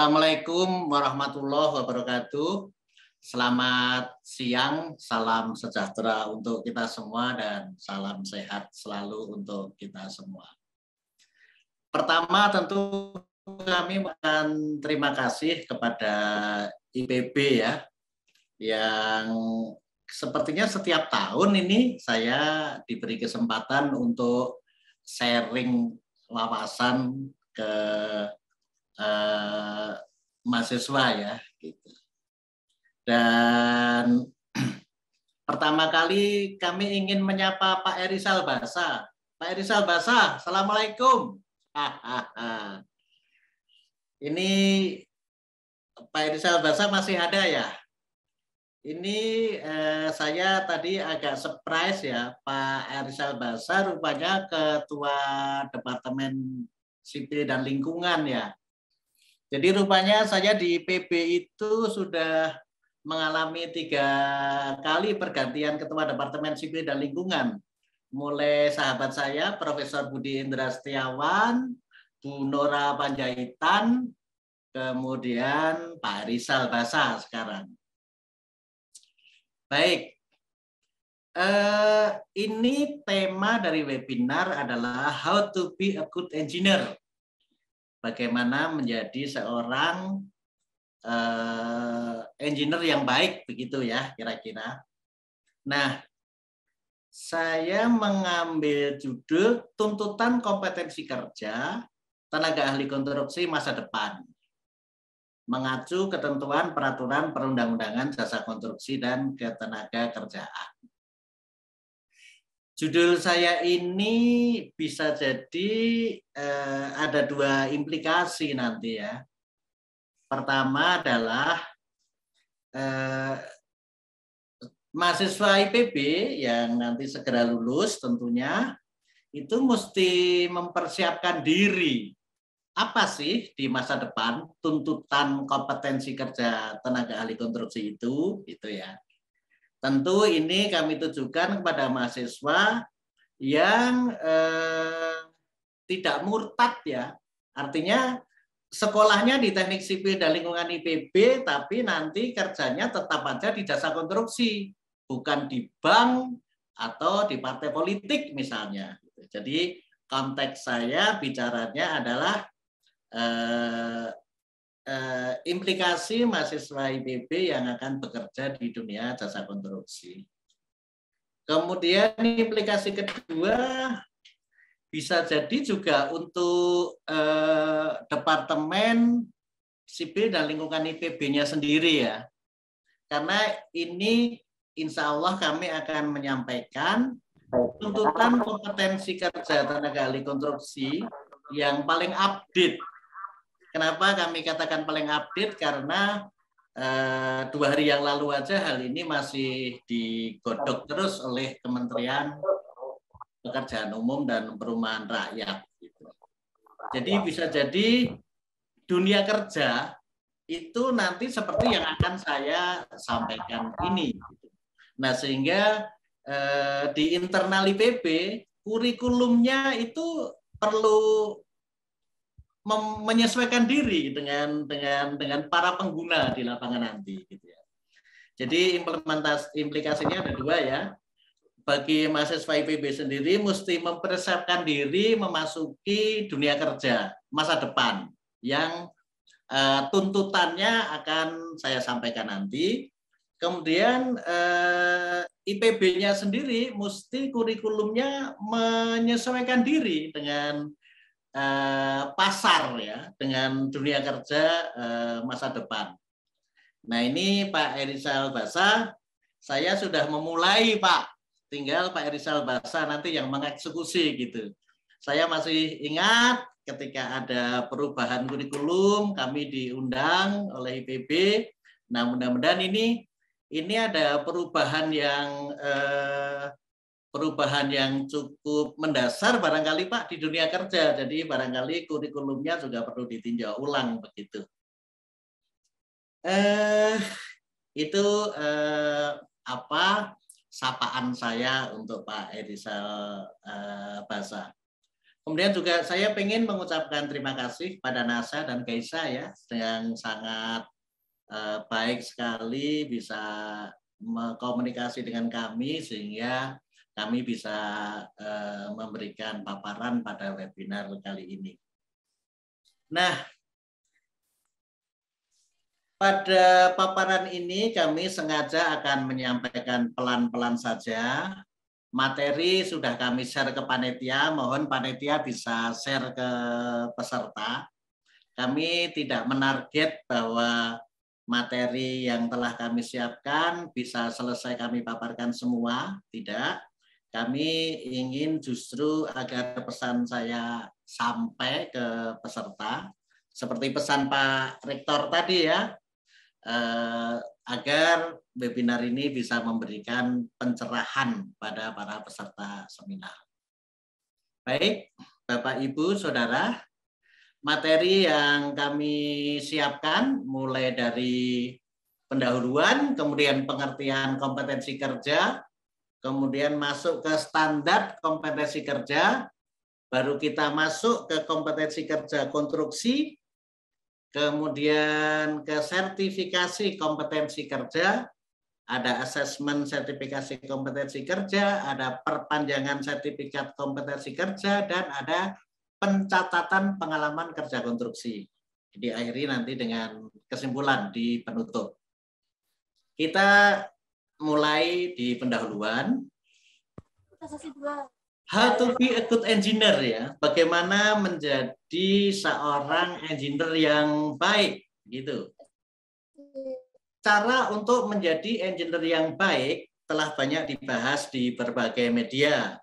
Assalamualaikum warahmatullahi wabarakatuh. Selamat siang, salam sejahtera untuk kita semua dan salam sehat selalu untuk kita semua. Pertama tentu kami akan terima kasih kepada IPB ya, yang sepertinya setiap tahun ini saya diberi kesempatan untuk sharing wawasan ke mahasiswa ya gitu. Dan pertama kali kami ingin menyapa Pak Erisal Basa. Pak Erisal Basa, Assalamualaikum. Ini Pak Erisal Basa masih ada ya? Ini saya tadi agak surprise ya, Pak Erisal Basa rupanya Ketua Departemen Sipil dan Lingkungan ya. Jadi rupanya saya di PB itu sudah mengalami 3 kali pergantian Ketua Departemen Sipil dan Lingkungan. Mulai sahabat saya, Profesor Budi Indra Setiawan, Bu Nora Panjaitan, kemudian Pak Rizal Basa sekarang. Baik, ini tema dari webinar adalah How to be a good engineer. Bagaimana menjadi seorang engineer yang baik, begitu ya kira-kira. Nah, saya mengambil judul Tuntutan Kompetensi Kerja Tenaga Ahli Konstruksi Masa Depan, mengacu ketentuan peraturan perundang-undangan jasa konstruksi dan ketenagakerjaan. Judul saya ini bisa jadi ada 2 implikasi nanti ya. Pertama adalah mahasiswa IPB yang nanti segera lulus tentunya itu mesti mempersiapkan diri. Apa sih di masa depan tuntutan kompetensi kerja tenaga ahli konstruksi itu, gitu ya. Tentu ini kami tujukan kepada mahasiswa yang tidak murtad ya. Artinya sekolahnya di Teknik Sipil dan Lingkungan IPB, tapi nanti kerjanya tetap aja di jasa konstruksi, bukan di bank atau di partai politik misalnya. Jadi konteks saya bicaranya adalah implikasi mahasiswa IPB yang akan bekerja di dunia jasa konstruksi. Kemudian implikasi kedua bisa jadi juga untuk Departemen Sipil dan Lingkungan IPB-nya sendiri ya. Karena ini insya Allah kami akan menyampaikan tuntutan kompetensi kerja tenaga ahli konstruksi yang paling update. Kenapa kami katakan paling update? Karena 2 hari yang lalu aja hal ini masih digodok terus oleh Kementerian Pekerjaan Umum dan Perumahan Rakyat. Jadi bisa jadi dunia kerja itu nanti seperti yang akan saya sampaikan ini. Nah sehingga di internal IPB kurikulumnya itu perlu menyesuaikan diri dengan para pengguna di lapangan nanti. Gitu ya. Jadi implikasinya ada 2 ya. Bagi mahasiswa IPB sendiri mesti mempersiapkan diri memasuki dunia kerja masa depan yang tuntutannya akan saya sampaikan nanti. Kemudian IPB-nya sendiri mesti kurikulumnya menyesuaikan diri dengan pasar ya, dengan dunia kerja masa depan. Nah ini Pak Erisal Basa, saya sudah memulai Pak. Tinggal Pak Erisal Basa nanti yang mengeksekusi gitu. Saya masih ingat ketika ada perubahan kurikulum, kami diundang oleh IPB. Nah mudah-mudahan ini ada perubahan yang cukup mendasar barangkali Pak di dunia kerja. Jadi barangkali kurikulumnya juga perlu ditinjau ulang begitu. Itu sapaan saya untuk Pak Erisal Basa. Kemudian juga saya ingin mengucapkan terima kasih pada NASA dan Geisa ya, yang sangat baik sekali bisa komunikasi dengan kami sehingga kami bisa memberikan paparan pada webinar kali ini. Nah, pada paparan ini kami sengaja akan menyampaikan pelan-pelan saja. Materi sudah kami share ke panitia, mohon panitia bisa share ke peserta. Kami tidak menarget bahwa materi yang telah kami siapkan bisa selesai kami paparkan semua, tidak. Kami ingin justru agar pesan saya sampai ke peserta, seperti pesan Pak Rektor tadi ya, agar webinar ini bisa memberikan pencerahan pada para peserta seminar. Baik, Bapak, Ibu, Saudara, materi yang kami siapkan mulai dari pendahuluan, kemudian pengertian kompetensi kerja, kemudian masuk ke standar kompetensi kerja, baru kita masuk ke kompetensi kerja konstruksi, kemudian ke sertifikasi kompetensi kerja, ada asesmen sertifikasi kompetensi kerja, ada perpanjangan sertifikat kompetensi kerja, dan ada pencatatan pengalaman kerja konstruksi. Diakhiri nanti dengan kesimpulan di penutup. Kita mulai di pendahuluan. How to be a good engineer ya. Bagaimana menjadi seorang engineer yang baik gitu. Cara untuk menjadi engineer yang baik telah banyak dibahas di berbagai media.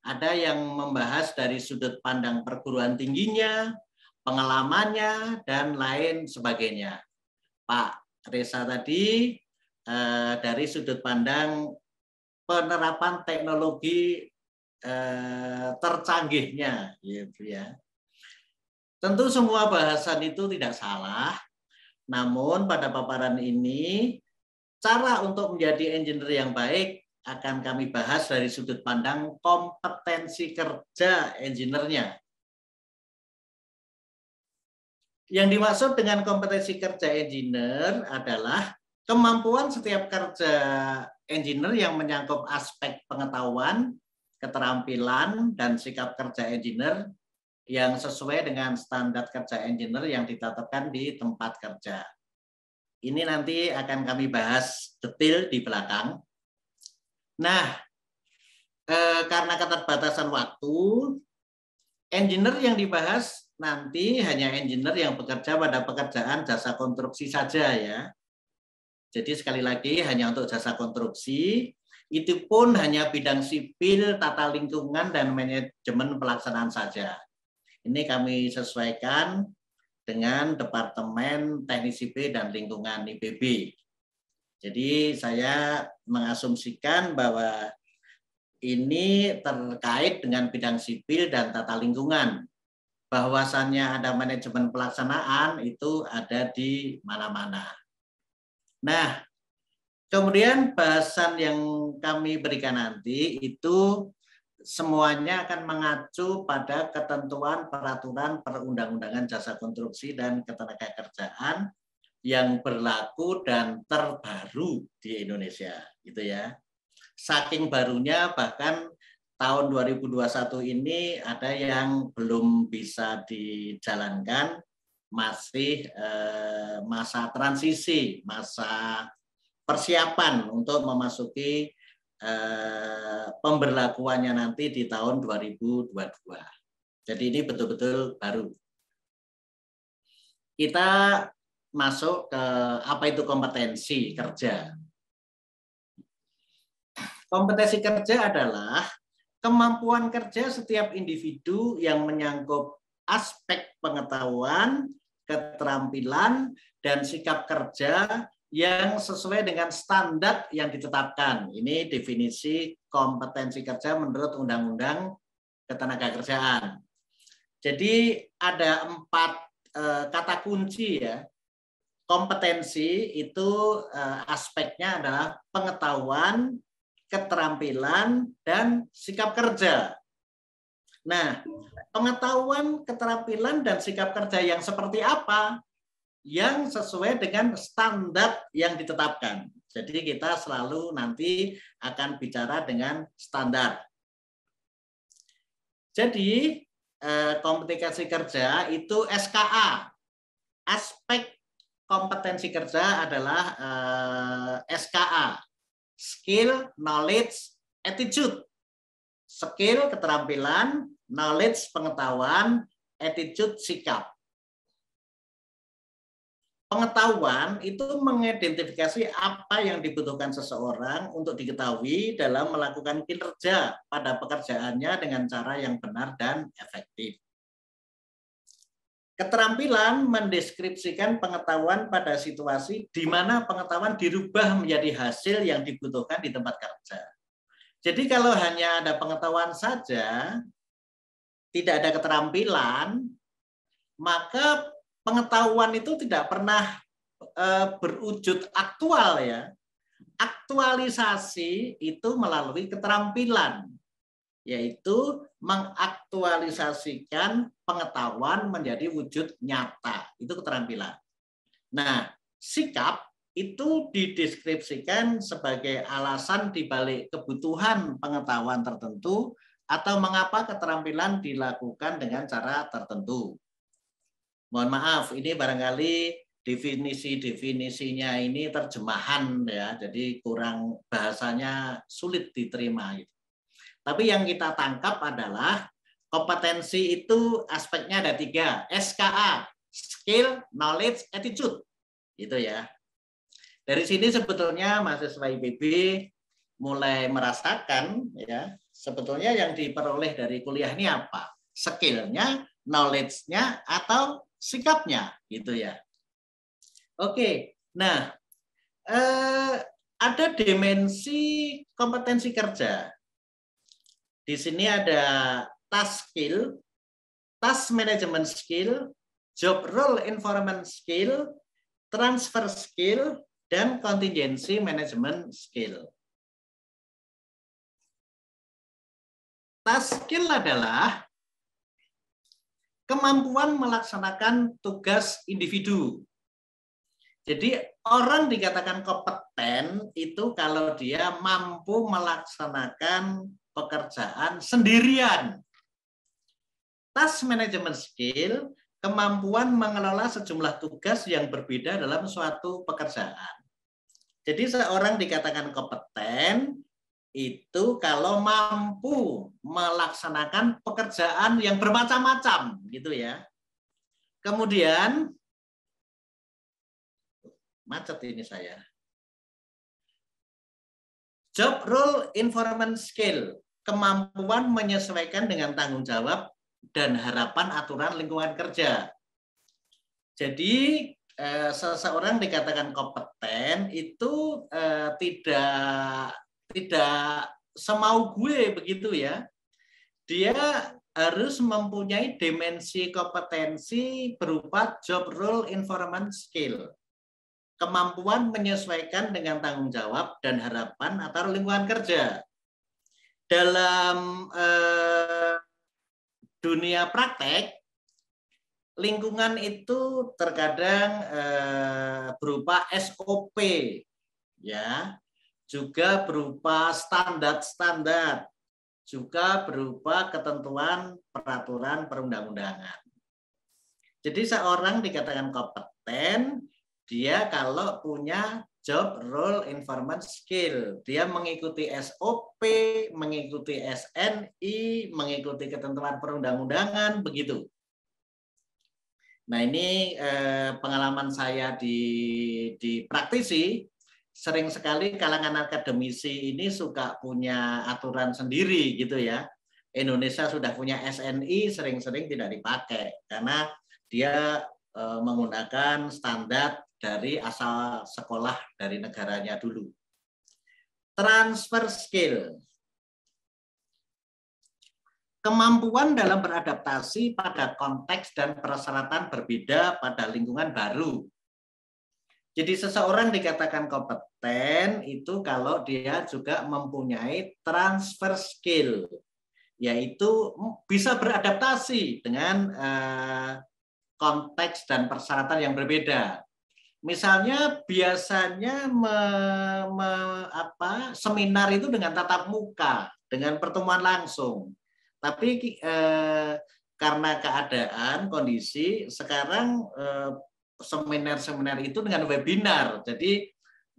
Ada yang membahas dari sudut pandang perguruan tingginya, pengalamannya, dan lain sebagainya. Pak Reza tadi dari sudut pandang penerapan teknologi tercanggihnya, gitu ya. Tentu semua bahasan itu tidak salah, namun pada paparan ini cara untuk menjadi engineer yang baik akan kami bahas dari sudut pandang kompetensi kerja engineer-nya. Yang dimaksud dengan kompetensi kerja engineer adalah kemampuan setiap kerja engineer yang menyangkut aspek pengetahuan, keterampilan, dan sikap kerja engineer yang sesuai dengan standar kerja engineer yang ditetapkan di tempat kerja. Ini nanti akan kami bahas detail di belakang. Nah, karena keterbatasan waktu, engineer yang dibahas nanti hanya engineer yang bekerja pada pekerjaan jasa konstruksi saja ya. Jadi sekali lagi hanya untuk jasa konstruksi, itu pun hanya bidang sipil, tata lingkungan, dan manajemen pelaksanaan saja. Ini kami sesuaikan dengan Departemen Teknik Sipil dan Lingkungan IPB. Jadi saya mengasumsikan bahwa ini terkait dengan bidang sipil dan tata lingkungan. Bahwasannya ada manajemen pelaksanaan itu ada di mana-mana. Nah, kemudian bahasan yang kami berikan nanti itu semuanya akan mengacu pada ketentuan peraturan perundang-undangan jasa konstruksi dan ketenagakerjaan yang berlaku dan terbaru di Indonesia, gitu ya. Saking barunya bahkan tahun 2021 ini ada yang belum bisa dijalankan, masih masa transisi, masa persiapan untuk memasuki pemberlakuannya nanti di tahun 2022. Jadi ini betul-betul baru. Kita masuk ke apa itu kompetensi kerja. Kompetensi kerja adalah kemampuan kerja setiap individu yang menyangkut aspek pengetahuan, keterampilan, dan sikap kerja yang sesuai dengan standar yang ditetapkan. Ini definisi kompetensi kerja menurut Undang-Undang Ketenagakerjaan. Jadi ada 4 kata kunci ya. Kompetensi itu aspeknya adalah pengetahuan, keterampilan, dan sikap kerja. Nah, pengetahuan, keterampilan, dan sikap kerja yang seperti apa yang sesuai dengan standar yang ditetapkan. Jadi kita selalu nanti akan bicara dengan standar. Jadi kompetensi kerja itu SKA. Aspek kompetensi kerja adalah SKA. Skill, knowledge, attitude. Skill, keterampilan, knowledge, pengetahuan, attitude, sikap. Pengetahuan itu mengidentifikasi apa yang dibutuhkan seseorang untuk diketahui dalam melakukan kinerja pada pekerjaannya dengan cara yang benar dan efektif. Keterampilan mendeskripsikan pengetahuan pada situasi di mana pengetahuan dirubah menjadi hasil yang dibutuhkan di tempat kerja. Jadi kalau hanya ada pengetahuan saja, tidak ada keterampilan, maka pengetahuan itu tidak pernah berwujud aktual ya. Aktualisasi itu melalui keterampilan, yaitu mengaktualisasikan pengetahuan menjadi wujud nyata. Itu keterampilan. Nah, sikap itu dideskripsikan sebagai alasan dibalik kebutuhan pengetahuan tertentu atau mengapa keterampilan dilakukan dengan cara tertentu. Mohon maaf, ini barangkali definisi-definisinya ini terjemahan ya, jadi kurang bahasanya sulit diterima. Tapi yang kita tangkap adalah kompetensi itu aspeknya ada 3, SKA, skill, knowledge, attitude, gitu ya. Dari sini sebetulnya mahasiswa IPB mulai merasakan ya, sebetulnya yang diperoleh dari kuliah ini apa? Skillnya, knowledge-nya, atau sikapnya, gitu ya. Oke, nah ada dimensi kompetensi kerja. Di sini ada task skill, task management skill, job role environment skill, transfer skill, dan contingency management skill. Task skill adalah kemampuan melaksanakan tugas individu. Jadi orang dikatakan kompeten itu kalau dia mampu melaksanakan pekerjaan sendirian. Task management skill, kemampuan mengelola sejumlah tugas yang berbeda dalam suatu pekerjaan. Jadi seorang dikatakan kompeten itu kalau mampu melaksanakan pekerjaan yang bermacam-macam, gitu ya. Kemudian macet ini saya. Job role environment skill, kemampuan menyesuaikan dengan tanggung jawab dan harapan aturan lingkungan kerja. Jadi seseorang dikatakan kompeten itu tidak semau gue begitu ya. Dia harus mempunyai dimensi kompetensi berupa job role environment skill. Kemampuan menyesuaikan dengan tanggung jawab dan harapan atau lingkungan kerja. Dalam dunia praktek, lingkungan itu terkadang berupa SOP, ya, juga berupa standar-standar, juga berupa ketentuan peraturan perundang-undangan. Jadi seorang dikatakan kompeten, dia kalau punya job role environment skill, dia mengikuti SOP, mengikuti SNI, mengikuti ketentuan perundang-undangan, begitu. Nah ini pengalaman saya di praktisi, sering sekali kalangan akademisi ini suka punya aturan sendiri gitu ya. Indonesia sudah punya SNI, sering-sering tidak dipakai karena dia menggunakan standar dari asal sekolah dari negaranya dulu. Transfer skill. Kemampuan dalam beradaptasi pada konteks dan persyaratan berbeda pada lingkungan baru. Jadi seseorang dikatakan kompeten itu kalau dia juga mempunyai transfer skill. yaitu bisa beradaptasi dengan konteks dan persyaratan yang berbeda. Misalnya biasanya seminar itu dengan tatap muka, dengan pertemuan langsung. Tapi karena keadaan, kondisi, sekarang seminar-seminar itu dengan webinar. Jadi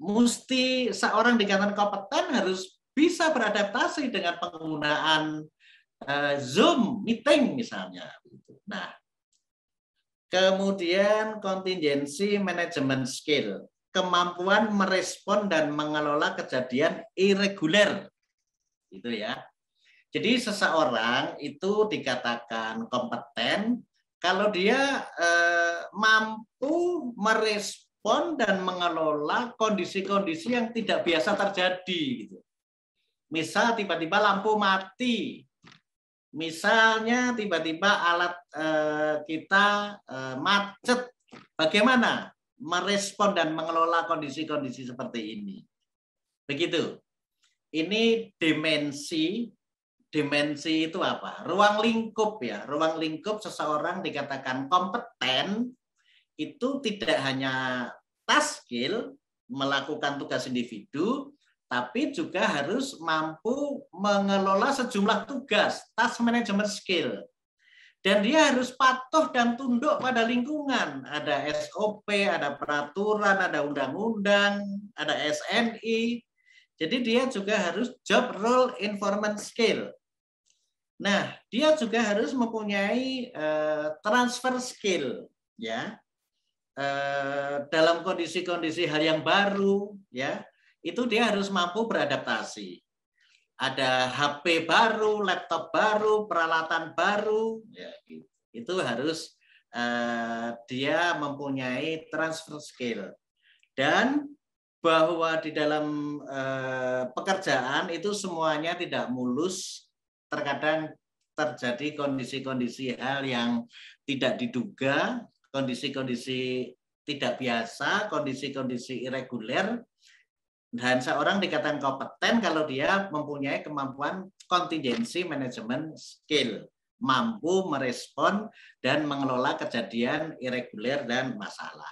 mesti seorang dikatakan kompeten harus bisa beradaptasi dengan penggunaan Zoom meeting misalnya. Nah, kemudian contingency management skill, kemampuan merespon dan mengelola kejadian irreguler. Itu ya. Jadi seseorang itu dikatakan kompeten kalau dia mampu merespon dan mengelola kondisi-kondisi yang tidak biasa terjadi. Gitu. Misal tiba-tiba lampu mati, misalnya tiba-tiba alat kita macet, bagaimana merespon dan mengelola kondisi-kondisi seperti ini? Begitu. Ini dimensi itu apa? Ruang lingkup ya. Ruang lingkup seseorang dikatakan kompeten itu tidak hanya task skill, melakukan tugas individu, tapi juga harus mampu mengelola sejumlah tugas, task management skill. Dan dia harus patuh dan tunduk pada lingkungan. Ada SOP, ada peraturan, ada undang-undang, ada SNI. Jadi dia juga harus job role informant skill. Nah, dia juga harus mempunyai transfer skill, ya, dalam kondisi-kondisi hal yang baru, ya, itu dia harus mampu beradaptasi. Ada HP baru, laptop baru, peralatan baru, ya, itu harus dia mempunyai transfer skill. Dan bahwa di dalam pekerjaan itu semuanya tidak mulus. Terkadang terjadi kondisi-kondisi hal yang tidak diduga, kondisi-kondisi tidak biasa, kondisi-kondisi irreguler, dan seorang dikatakan kompeten kalau dia mempunyai kemampuan contingency management skill, mampu merespon dan mengelola kejadian irreguler dan masalah.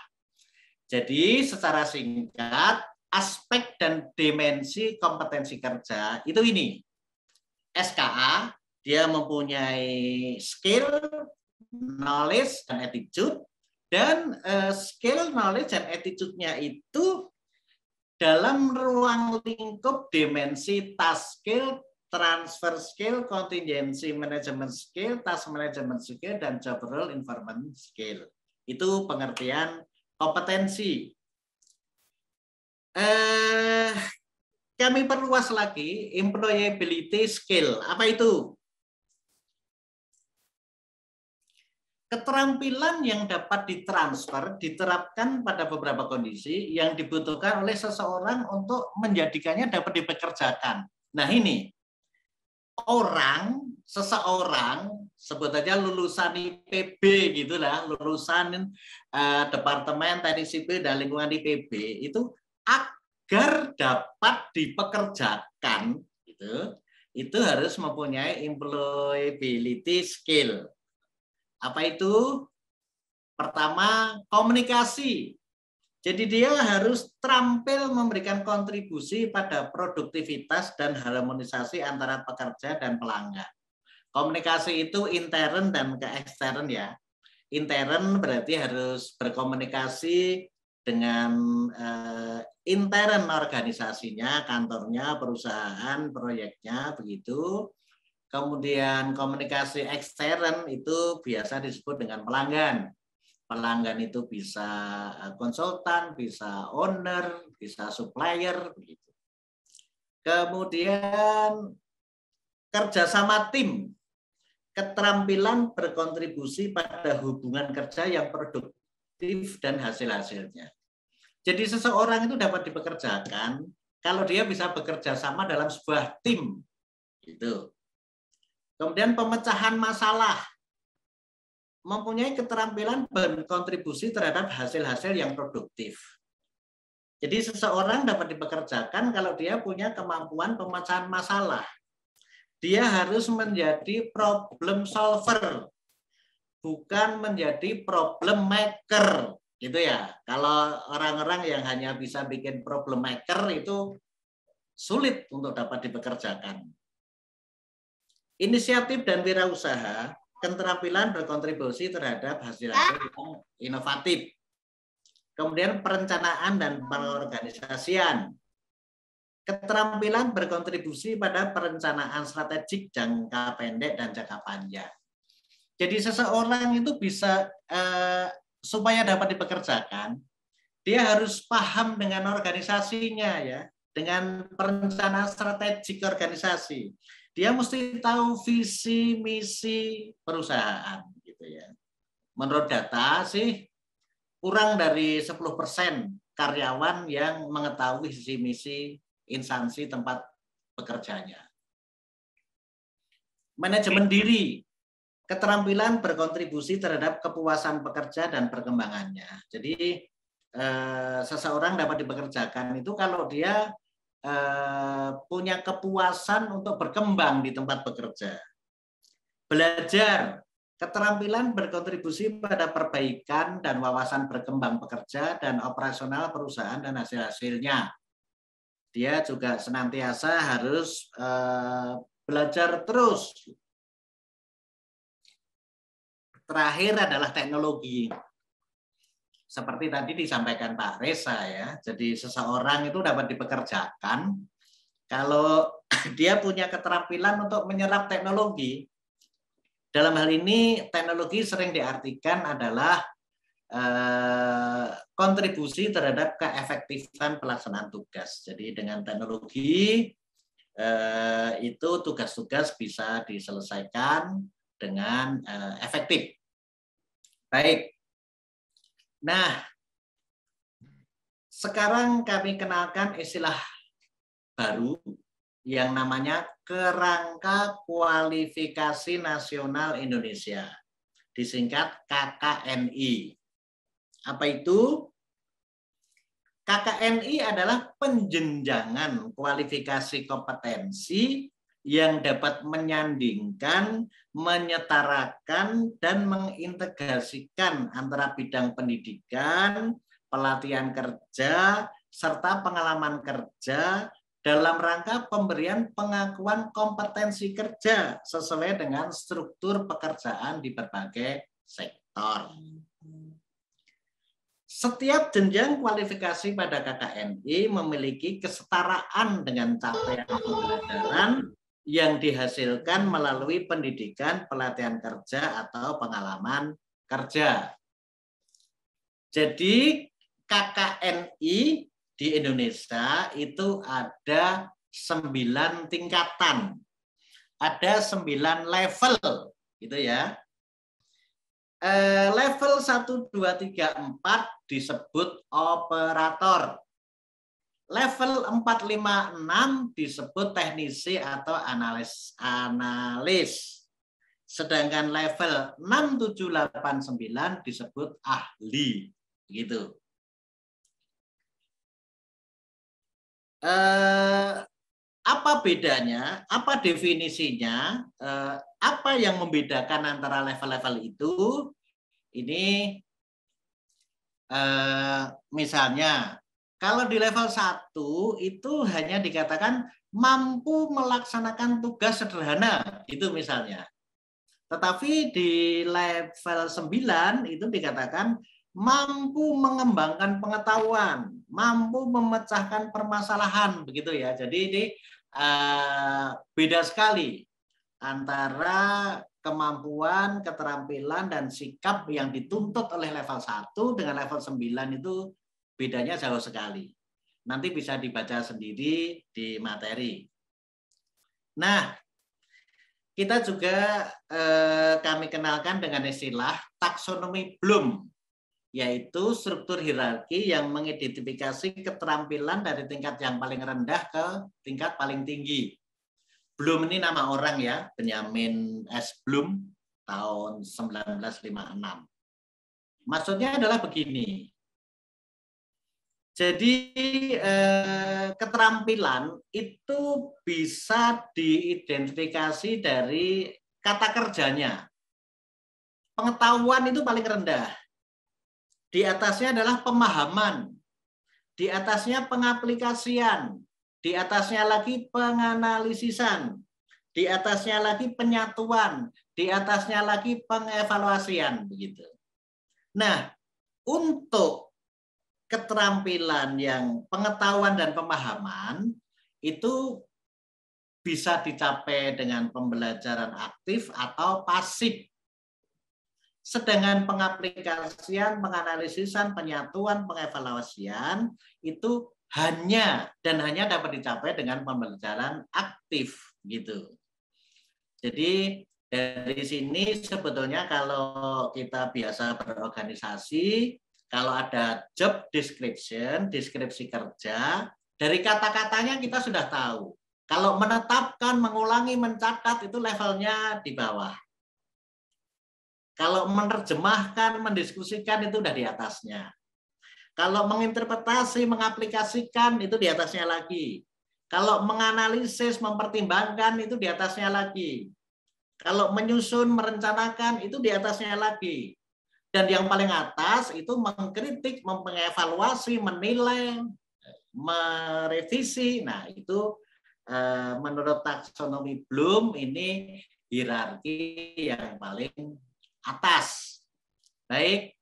Jadi secara singkat, aspek dan dimensi kompetensi kerja itu ini. SKA, dia mempunyai skill, knowledge, dan attitude. Dan skill, knowledge, dan attitude-nya itu dalam ruang lingkup dimensi task skill, transfer skill, contingency management skill, task management skill, dan job role informant skill. Itu pengertian kompetensi. Kami perluas lagi employability skill. Apa itu? Keterampilan yang dapat ditransfer, diterapkan pada beberapa kondisi yang dibutuhkan oleh seseorang untuk menjadikannya dapat dipekerjakan. Nah ini, seseorang, sebut aja lulusan IPB gitulah, lulusan Departemen Teknik Sipil dan Lingkungan IPB, itu agar dapat dipekerjakan, itu harus mempunyai employability skill. Apa itu? Pertama, komunikasi. Jadi dia harus terampil memberikan kontribusi pada produktivitas dan harmonisasi antara pekerja dan pelanggan. Komunikasi itu intern dan ke ekstern ya. Intern berarti harus berkomunikasi dengan intern organisasinya, kantornya, perusahaan, proyeknya, begitu. Kemudian komunikasi ekstern itu biasa disebut dengan pelanggan. Pelanggan itu bisa konsultan, bisa owner, bisa supplier, begitu. Kemudian kerjasama tim, keterampilan berkontribusi pada hubungan kerja yang produktif dan hasil-hasilnya. Jadi seseorang itu dapat dipekerjakan kalau dia bisa bekerja sama dalam sebuah tim. Gitu. Kemudian pemecahan masalah, mempunyai keterampilan berkontribusi terhadap hasil-hasil yang produktif. Jadi seseorang dapat dipekerjakan kalau dia punya kemampuan pemecahan masalah. Dia harus menjadi problem solver, bukan menjadi problem maker, gitu ya. Kalau orang-orang yang hanya bisa bikin problem maker itu sulit untuk dapat dipekerjakan. Inisiatif dan wirausaha, keterampilan berkontribusi terhadap hasil-hasil yang inovatif. Kemudian perencanaan dan pengorganisasian. Keterampilan berkontribusi pada perencanaan strategik jangka pendek dan jangka panjang. Jadi seseorang itu bisa supaya dapat dipekerjakan, dia harus paham dengan organisasinya ya, dengan perencanaan strategik organisasi. Dia mesti tahu visi misi perusahaan gitu ya. Menurut data sih kurang dari 10% karyawan yang mengetahui visi misi instansi tempat bekerjanya. Manajemen diri, keterampilan berkontribusi terhadap kepuasan pekerja dan perkembangannya. Jadi seseorang dapat dipekerjakan itu kalau dia punya kepuasan untuk berkembang di tempat bekerja. Belajar, keterampilan berkontribusi pada perbaikan dan wawasan berkembang pekerja dan operasional perusahaan dan hasil-hasilnya. Dia juga senantiasa harus belajar terus. Terakhir adalah teknologi. Seperti tadi disampaikan Pak Reza ya. Jadi seseorang itu dapat dipekerjakan kalau dia punya keterampilan untuk menyerap teknologi. Dalam hal ini teknologi sering diartikan adalah kontribusi terhadap keefektifan pelaksanaan tugas. Jadi dengan teknologi itu tugas-tugas bisa diselesaikan dengan efektif. Baik. Nah, sekarang kami kenalkan istilah baru yang namanya Kerangka Kualifikasi Nasional Indonesia, disingkat KKNI. Apa itu? KKNI adalah penjenjangan kualifikasi kompetensi yang dapat menyandingkan, menyetarakan, dan mengintegrasikan antara bidang pendidikan, pelatihan kerja, serta pengalaman kerja dalam rangka pemberian pengakuan kompetensi kerja sesuai dengan struktur pekerjaan di berbagai sektor. Setiap jenjang kualifikasi pada KKNI memiliki kesetaraan dengan capaian pembelajaran yang dihasilkan melalui pendidikan, pelatihan kerja, atau pengalaman kerja. Jadi KKNI di Indonesia itu ada 9 tingkatan. Ada 9 level gitu ya. Level 1, 2, 3, 4 disebut operator. Level 4, 5, 6 disebut teknisi atau analis. Sedangkan level 6, 7, 8, 9 disebut ahli. Gitu. Apa bedanya? Apa definisinya? Apa yang membedakan antara level-level itu? Ini misalnya kalau di level 1 itu hanya dikatakan mampu melaksanakan tugas sederhana, itu misalnya. Tetapi di level 9 itu dikatakan mampu mengembangkan pengetahuan, mampu memecahkan permasalahan, begitu ya. Jadi ini beda sekali antara kemampuan, keterampilan, dan sikap yang dituntut oleh level 1 dengan level 9 itu bedanya jauh sekali. Nanti bisa dibaca sendiri di materi. Nah, kita juga kami kenalkan dengan istilah taksonomi Bloom, yaitu struktur hierarki yang mengidentifikasi keterampilan dari tingkat yang paling rendah ke tingkat paling tinggi. Bloom ini nama orang ya, Benjamin S. Bloom, tahun 1956. Maksudnya adalah begini. Jadi keterampilan itu bisa diidentifikasi dari kata kerjanya. Pengetahuan itu paling rendah. Di atasnya adalah pemahaman. Di atasnya pengaplikasian. Di atasnya lagi penganalisisan. Di atasnya lagi penyatuan. Di atasnya lagi pengevaluasian. Begitu. Nah, untuk keterampilan yang pengetahuan dan pemahaman itu bisa dicapai dengan pembelajaran aktif atau pasif. Sedangkan pengaplikasian, penganalisisan, penyatuan, pengevaluasian itu hanya dapat dicapai dengan pembelajaran aktif gitu. Jadi dari sini sebetulnya kalau kita biasa berorganisasi, kalau ada job description, deskripsi kerja, dari kata-katanya kita sudah tahu. Kalau menetapkan, mengulangi, mencatat itu levelnya di bawah. Kalau menerjemahkan, mendiskusikan itu udah di atasnya. Kalau menginterpretasi, mengaplikasikan itu di atasnya lagi. Kalau menganalisis, mempertimbangkan itu di atasnya lagi. Kalau menyusun, merencanakan itu di atasnya lagi. Dan yang paling atas itu mengkritik, mengevaluasi, menilai, merevisi. Nah, itu menurut taksonomi Bloom ini hierarki yang paling atas. Baik.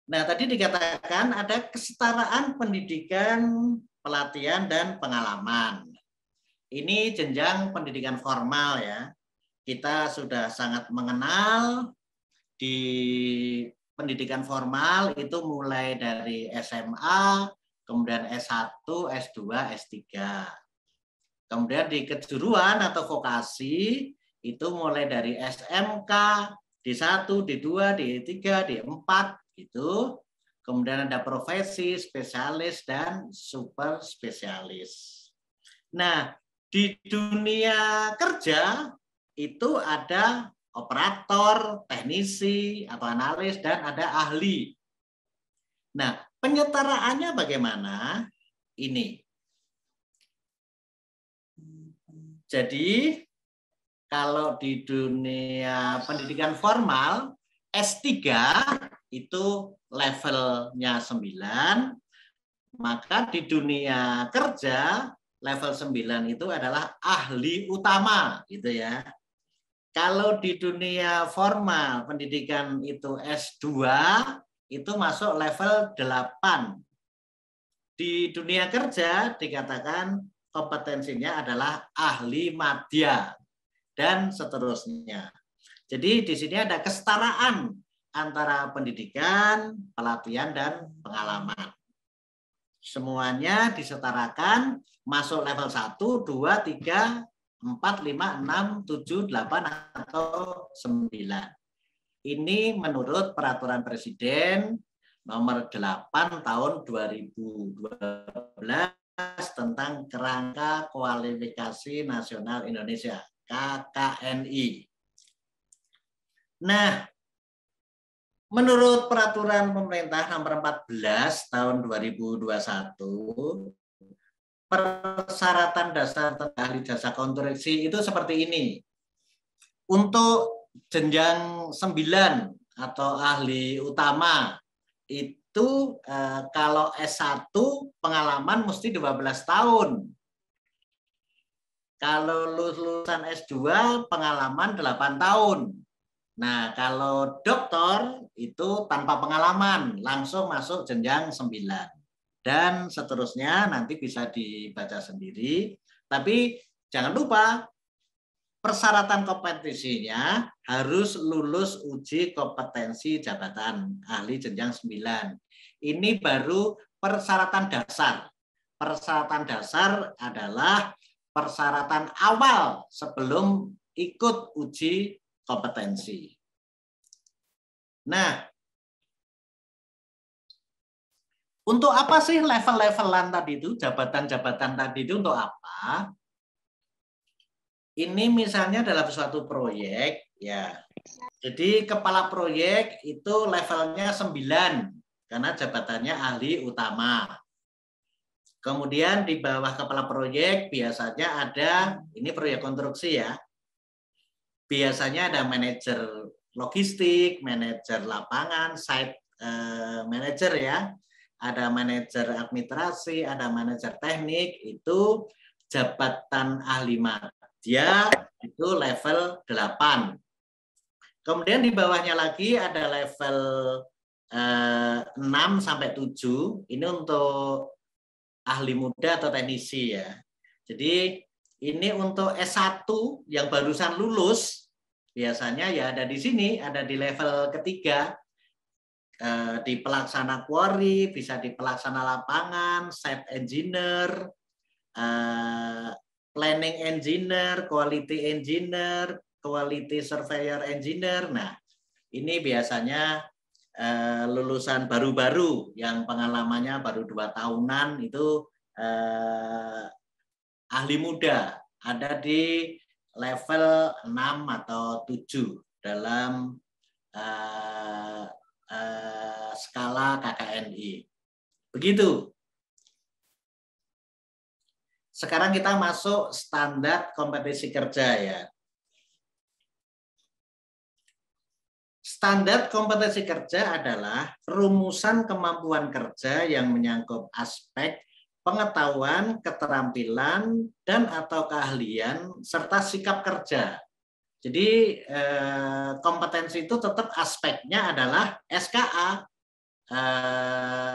Nah, tadi dikatakan ada kesetaraan pendidikan, pelatihan, dan pengalaman. Ini jenjang pendidikan formal ya. Kita sudah sangat mengenal di pendidikan formal itu mulai dari SMA, kemudian S1, S2, S3. Kemudian di kejuruan atau vokasi itu mulai dari SMK, D1, D2, D3, D4 gitu. Kemudian ada profesi, spesialis dan super spesialis. Nah, di dunia kerja itu ada operator, teknisi atau analis dan ada ahli. Nah, penyetaraannya bagaimana? Ini. Jadi kalau di dunia pendidikan formal, S3 itu levelnya 9, maka di dunia kerja level 9 itu adalah ahli utama gitu ya. Kalau di dunia formal pendidikan itu S2 itu masuk level 8. Di dunia kerja dikatakan kompetensinya adalah ahli madya dan seterusnya. Jadi di sini ada kesetaraan antara pendidikan, pelatihan, dan pengalaman. Semuanya disetarakan masuk level 1, 2, 3, 4, 5, 6, 7, 8, atau 9. Ini menurut Peraturan Presiden nomor 8 tahun 2012 tentang Kerangka Kualifikasi Nasional Indonesia, KKNI. Nah, menurut Peraturan Pemerintah nomor 14 tahun 2021, persyaratan dasar ahli jasa konstruksi itu seperti ini. Untuk jenjang 9 atau ahli utama itu kalau S1 pengalaman mesti 12 tahun. Kalau lulusan S2 pengalaman 8 tahun. Nah, kalau doktor itu tanpa pengalaman langsung masuk jenjang 9. Dan seterusnya nanti bisa dibaca sendiri. Tapi jangan lupa persyaratan kompetisinya harus lulus uji kompetensi jabatan ahli jenjang 9. Ini baru persyaratan dasar. Persyaratan dasar adalah persyaratan awal sebelum ikut uji kompetensi. Nah, untuk apa sih level-levelan tadi itu, jabatan-jabatan tadi itu untuk apa? Ini misalnya dalam suatu proyek, ya. Jadi kepala proyek itu levelnya 9. karena jabatannya ahli utama. Kemudian di bawah kepala proyek biasanya ada, ini proyek konstruksi ya, biasanya ada manajer logistik, manajer lapangan, site manager ya, ada manajer administrasi, ada manajer teknik, itu jabatan ahli madya itu level 8. Kemudian di bawahnya lagi ada level 6 sampai 7, ini untuk ahli muda atau teknisi ya. Jadi ini untuk S1 yang barusan lulus, biasanya ya ada di sini, ada di level ketiga, di pelaksana quarry, bisa di pelaksana lapangan, site engineer, planning engineer, quality engineer, quality surveyor engineer. Nah, ini biasanya lulusan baru-baru yang pengalamannya baru 2 tahunan itu ahli muda, ada di level 6 atau 7 dalam skala KKNI. Begitu. Sekarang kita masuk standar kompetensi kerja ya. Standar kompetensi kerja adalah rumusan kemampuan kerja yang menyangkut aspek pengetahuan, keterampilan, dan atau keahlian, serta sikap kerja. Jadi kompetensi itu tetap aspeknya adalah SKA,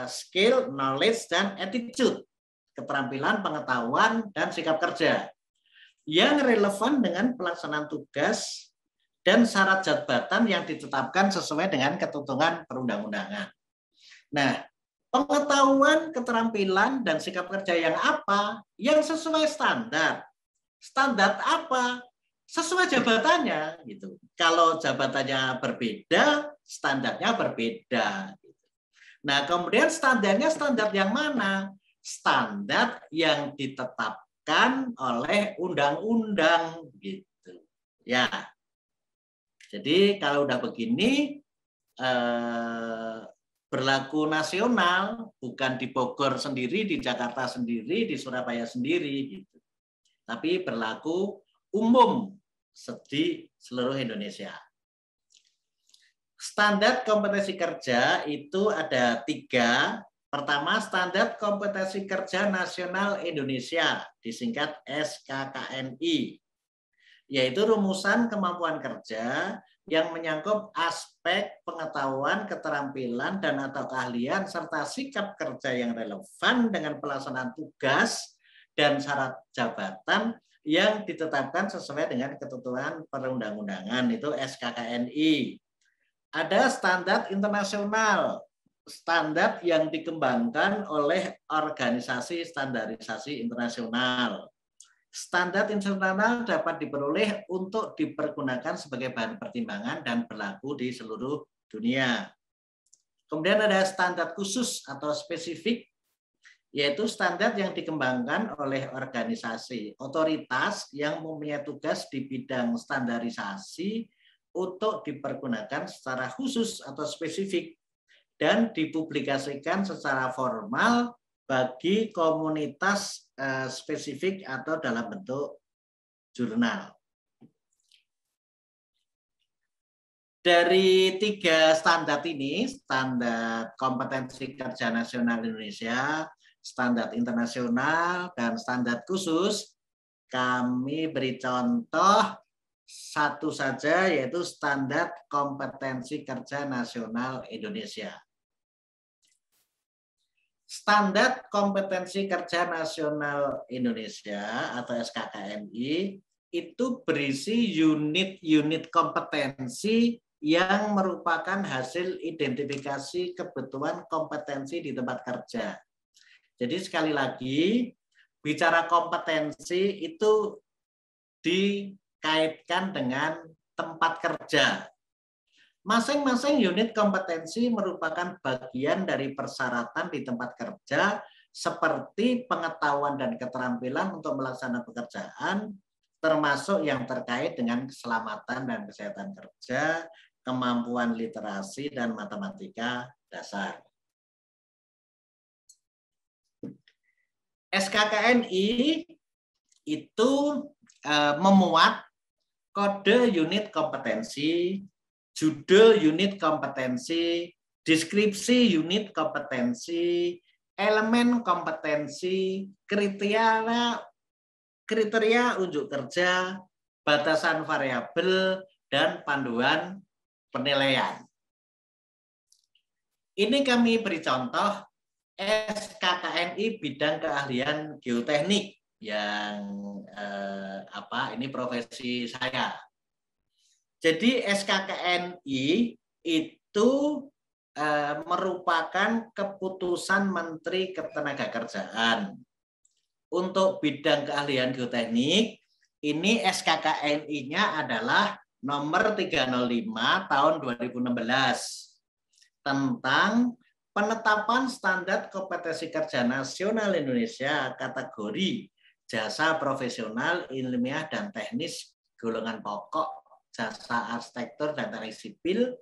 skill, knowledge, dan attitude. Keterampilan, pengetahuan, dan sikap kerja. Yang relevan dengan pelaksanaan tugas dan syarat jabatan yang ditetapkan sesuai dengan ketentuan perundang-undangan. Nah, pengetahuan, keterampilan, dan sikap kerja yang apa? Yang sesuai standar. Standar apa? Sesuai jabatannya. Gitu. Kalau jabatannya berbeda, standarnya berbeda. Nah, kemudian standarnya standar yang mana? Standar yang ditetapkan oleh undang-undang. Gitu. Ya. Jadi kalau udah begini, berlaku nasional, bukan di Bogor sendiri, di Jakarta sendiri, di Surabaya sendiri, gitu. Tapi berlaku umum di seluruh Indonesia. Standar kompetensi kerja itu ada 3. Pertama, standar kompetensi kerja nasional Indonesia, disingkat SKKNI. Yaitu rumusan kemampuan kerja yang menyangkut aspek pengetahuan, keterampilan, dan atau keahlian, serta sikap kerja yang relevan dengan pelaksanaan tugas dan syarat jabatan yang ditetapkan sesuai dengan ketentuan perundang-undangan, itu SKKNI. Ada standar internasional, standar yang dikembangkan oleh organisasi standarisasi internasional. Standar internasional dapat diperoleh untuk dipergunakan sebagai bahan pertimbangan dan berlaku di seluruh dunia. Kemudian ada standar khusus atau spesifik, yaitu standar yang dikembangkan oleh organisasi otoritas yang mempunyai tugas di bidang standarisasi untuk dipergunakan secara khusus atau spesifik dan dipublikasikan secara formal bagi komunitas spesifik atau dalam bentuk jurnal. Dari 3 standar ini, standar kompetensi kerja nasional Indonesia, standar internasional, dan standar khusus, kami beri contoh satu saja, yaitu standar kompetensi kerja nasional Indonesia. Standar kompetensi kerja nasional Indonesia atau SKKNI itu berisi unit-unit kompetensi yang merupakan hasil identifikasi kebutuhan kompetensi di tempat kerja. Jadi sekali lagi, bicara kompetensi itu dikaitkan dengan tempat kerja. Masing-masing unit kompetensi merupakan bagian dari persyaratan di tempat kerja seperti pengetahuan dan keterampilan untuk melaksanakan pekerjaan, termasuk yang terkait dengan keselamatan dan kesehatan kerja, kemampuan literasi dan matematika dasar. SKKNI itu memuat kode unit kompetensi, judul unit kompetensi, deskripsi unit kompetensi, elemen kompetensi, kriteria unjuk kerja, batasan variabel, dan panduan penilaian. Ini kami beri contoh SKKNI bidang keahlian geoteknik yang ini profesi saya. Jadi SKKNI itu merupakan keputusan Menteri Ketenagakerjaan. Untuk bidang keahlian geoteknik, ini SKKNI-nya adalah nomor 305 tahun 2016 tentang penetapan standar kompetensi kerja nasional Indonesia kategori jasa profesional, ilmiah, dan teknis golongan pokok, jasa arsitektur dan teknik sipil,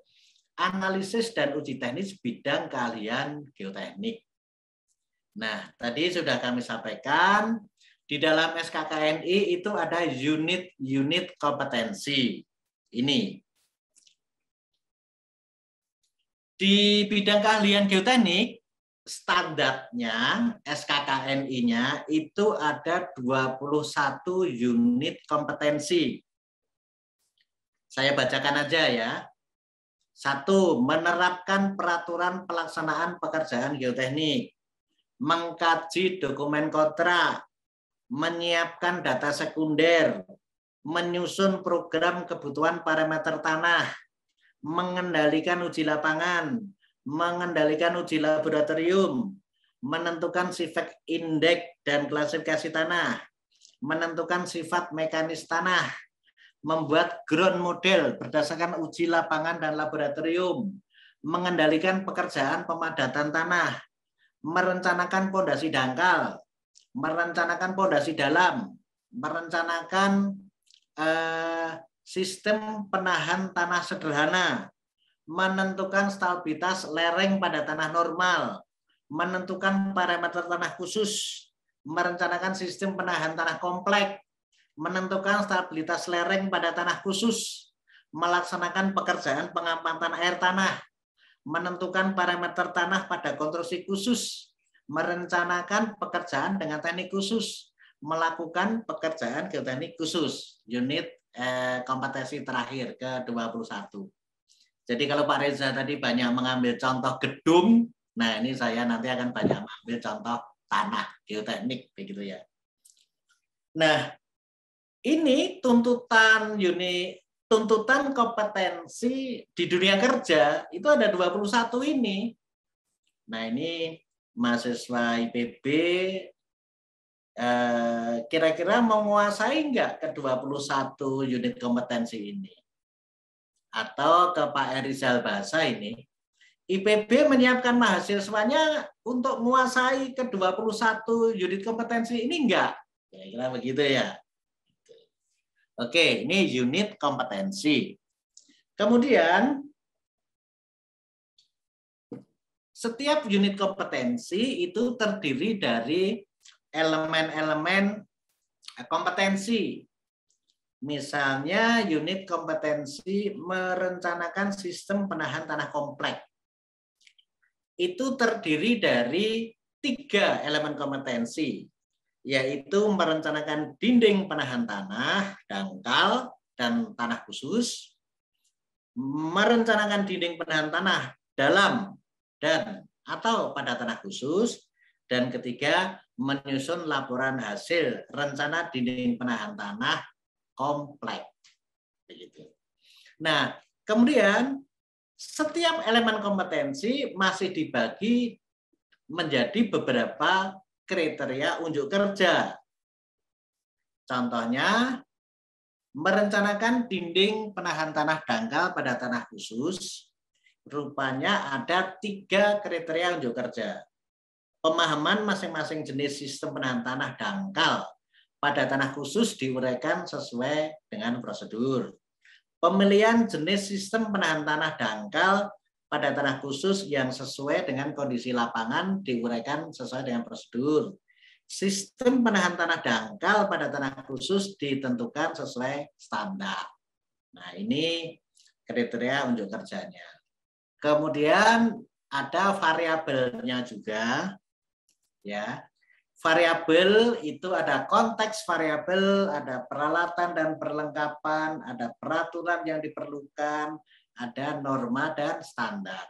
analisis dan uji teknis bidang keahlian geoteknik. Nah, tadi sudah kami sampaikan, di dalam SKKNI itu ada unit kompetensi. Ini. Di bidang keahlian geoteknik, standarnya SKKNI-nya itu ada 21 unit kompetensi. Saya bacakan aja ya. 1. Menerapkan peraturan pelaksanaan pekerjaan geoteknik, mengkaji dokumen kontrak, menyiapkan data sekunder, menyusun program kebutuhan parameter tanah, mengendalikan uji lapangan, mengendalikan uji laboratorium, menentukan sifat indeks dan klasifikasi tanah, menentukan sifat mekanis tanah, membuat ground model berdasarkan uji lapangan dan laboratorium, mengendalikan pekerjaan pemadatan tanah, merencanakan pondasi dangkal, merencanakan pondasi dalam, merencanakan sistem penahan tanah sederhana, menentukan stabilitas lereng pada tanah normal, menentukan parameter tanah khusus, merencanakan sistem penahan tanah kompleks, menentukan stabilitas lereng pada tanah khusus, melaksanakan pekerjaan pengampatan air tanah, menentukan parameter tanah pada konstruksi khusus, merencanakan pekerjaan dengan teknik khusus, melakukan pekerjaan geoteknik khusus, unit kompetensi terakhir ke-21. Jadi kalau Pak Reza tadi banyak mengambil contoh gedung, nah ini saya nanti akan banyak mengambil contoh tanah geoteknik, begitu ya. Nah, ini tuntutan kompetensi di dunia kerja itu ada 21 ini. Nah, ini mahasiswa IPB kira-kira menguasai enggak ke-21 unit kompetensi ini? Atau ke Pak Erizal Basa ini, IPB menyiapkan mahasiswanya untuk menguasai ke-21 unit kompetensi ini enggak? Kira-kira begitu ya. Oke, ini unit kompetensi. Kemudian, setiap unit kompetensi itu terdiri dari elemen-elemen kompetensi. Misalnya unit kompetensi merencanakan sistem penahan tanah kompleks. Itu terdiri dari 3 elemen kompetensi, yaitu merencanakan dinding penahan tanah, dangkal, dan tanah khusus, merencanakan dinding penahan tanah dalam dan atau pada tanah khusus, dan ketiga, menyusun laporan hasil rencana dinding penahan tanah kompleks. Begitu. Nah, kemudian setiap elemen kompetensi masih dibagi menjadi beberapa kriteria unjuk kerja. Contohnya, merencanakan dinding penahan tanah dangkal pada tanah khusus, rupanya ada 3 kriteria unjuk kerja. Pemahaman masing-masing jenis sistem penahan tanah dangkal pada tanah khusus diuraikan sesuai dengan prosedur. Pemilihan jenis sistem penahan tanah dangkal pada tanah khusus yang sesuai dengan kondisi lapangan diuraikan sesuai dengan prosedur. sistem penahan tanah dangkal pada tanah khusus ditentukan sesuai standar. Nah, ini kriteria unjuk kerjanya. Kemudian ada variabelnya juga, ya. Variabel itu ada konteks variabel, ada peralatan dan perlengkapan, ada peraturan yang diperlukan, ada norma dan standar.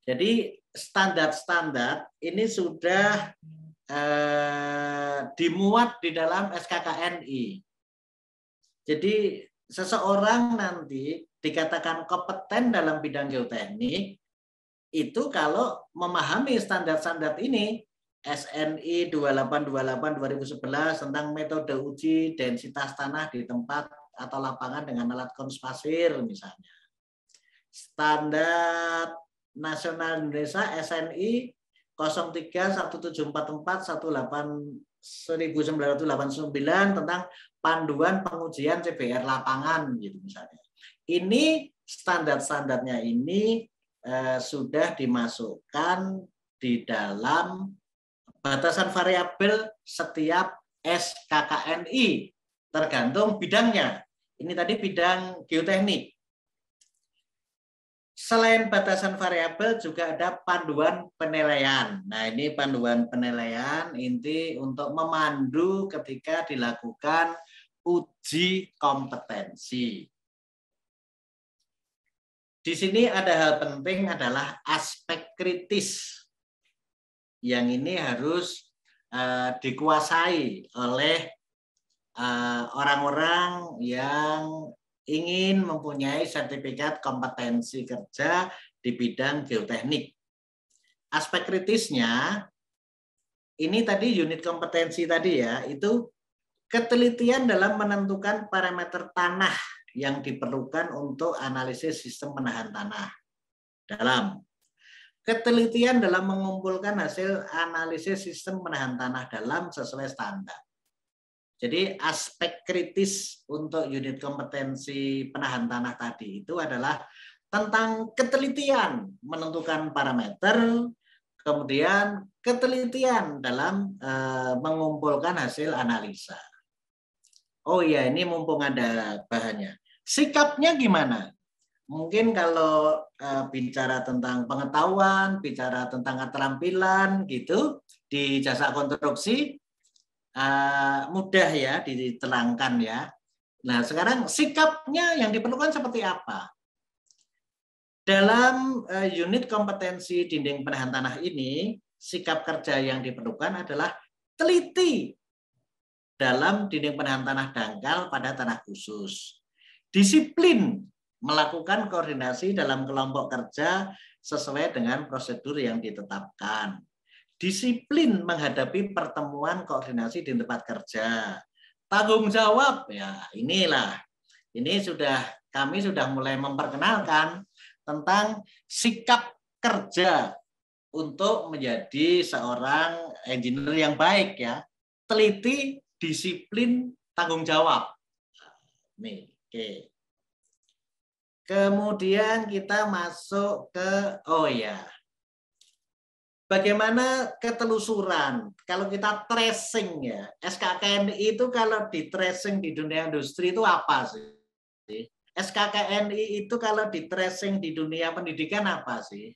Jadi standar-standar ini sudah dimuat di dalam SKKNI. Jadi seseorang nanti dikatakan kompeten dalam bidang geoteknik itu kalau memahami standar-standar ini, SNI 2828/2011 tentang metode uji densitas tanah di tempat atau lapangan dengan alat konspasir misalnya. Standar Nasional Indonesia SNI 031744181989 tentang panduan pengujian CBR lapangan gitu misalnya. Ini standar-standarnya ini sudah dimasukkan di dalam batasan variabel setiap SKKNI tergantung bidangnya. Ini tadi bidang geoteknik. Selain batasan variabel juga ada panduan penilaian. Nah, ini panduan penilaian inti untuk memandu ketika dilakukan uji kompetensi. Di sini ada hal penting adalah aspek kritis yang ini harus dikuasai oleh orang-orang yang ingin mempunyai sertifikat kompetensi kerja di bidang geoteknik. Aspek kritisnya, ini tadi unit kompetensi tadi ya, itu ketelitian dalam menentukan parameter tanah yang diperlukan untuk analisis sistem penahan tanah. Dalam ketelitian dalam mengumpulkan hasil analisis sistem penahan tanah dalam sesuai standar. Jadi aspek kritis untuk unit kompetensi penahan tanah tadi itu adalah tentang ketelitian menentukan parameter, kemudian ketelitian dalam mengumpulkan hasil analisa. Oh iya, ini mumpung ada bahannya. Sikapnya gimana? Mungkin kalau bicara tentang pengetahuan, bicara tentang keterampilan gitu di jasa konstruksi mudah ya diterangkan ya. Nah, sekarang sikapnya yang diperlukan seperti apa? Dalam unit kompetensi dinding penahan tanah ini, sikap kerja yang diperlukan adalah teliti dalam dinding penahan tanah dangkal pada tanah khusus. Disiplin melakukan koordinasi dalam kelompok kerja sesuai dengan prosedur yang ditetapkan. Disiplin menghadapi pertemuan koordinasi di tempat kerja. Tanggung jawab, ya inilah. Ini kami sudah mulai memperkenalkan tentang sikap kerja untuk menjadi seorang engineer yang baik ya. Teliti, disiplin, tanggung jawab. Nih, oke. Kemudian kita masuk ke, bagaimana ketelusuran? Kalau kita tracing ya, SKKNI itu kalau di tracing di dunia industri itu apa sih? SKKNI itu kalau di tracing di dunia pendidikan apa sih?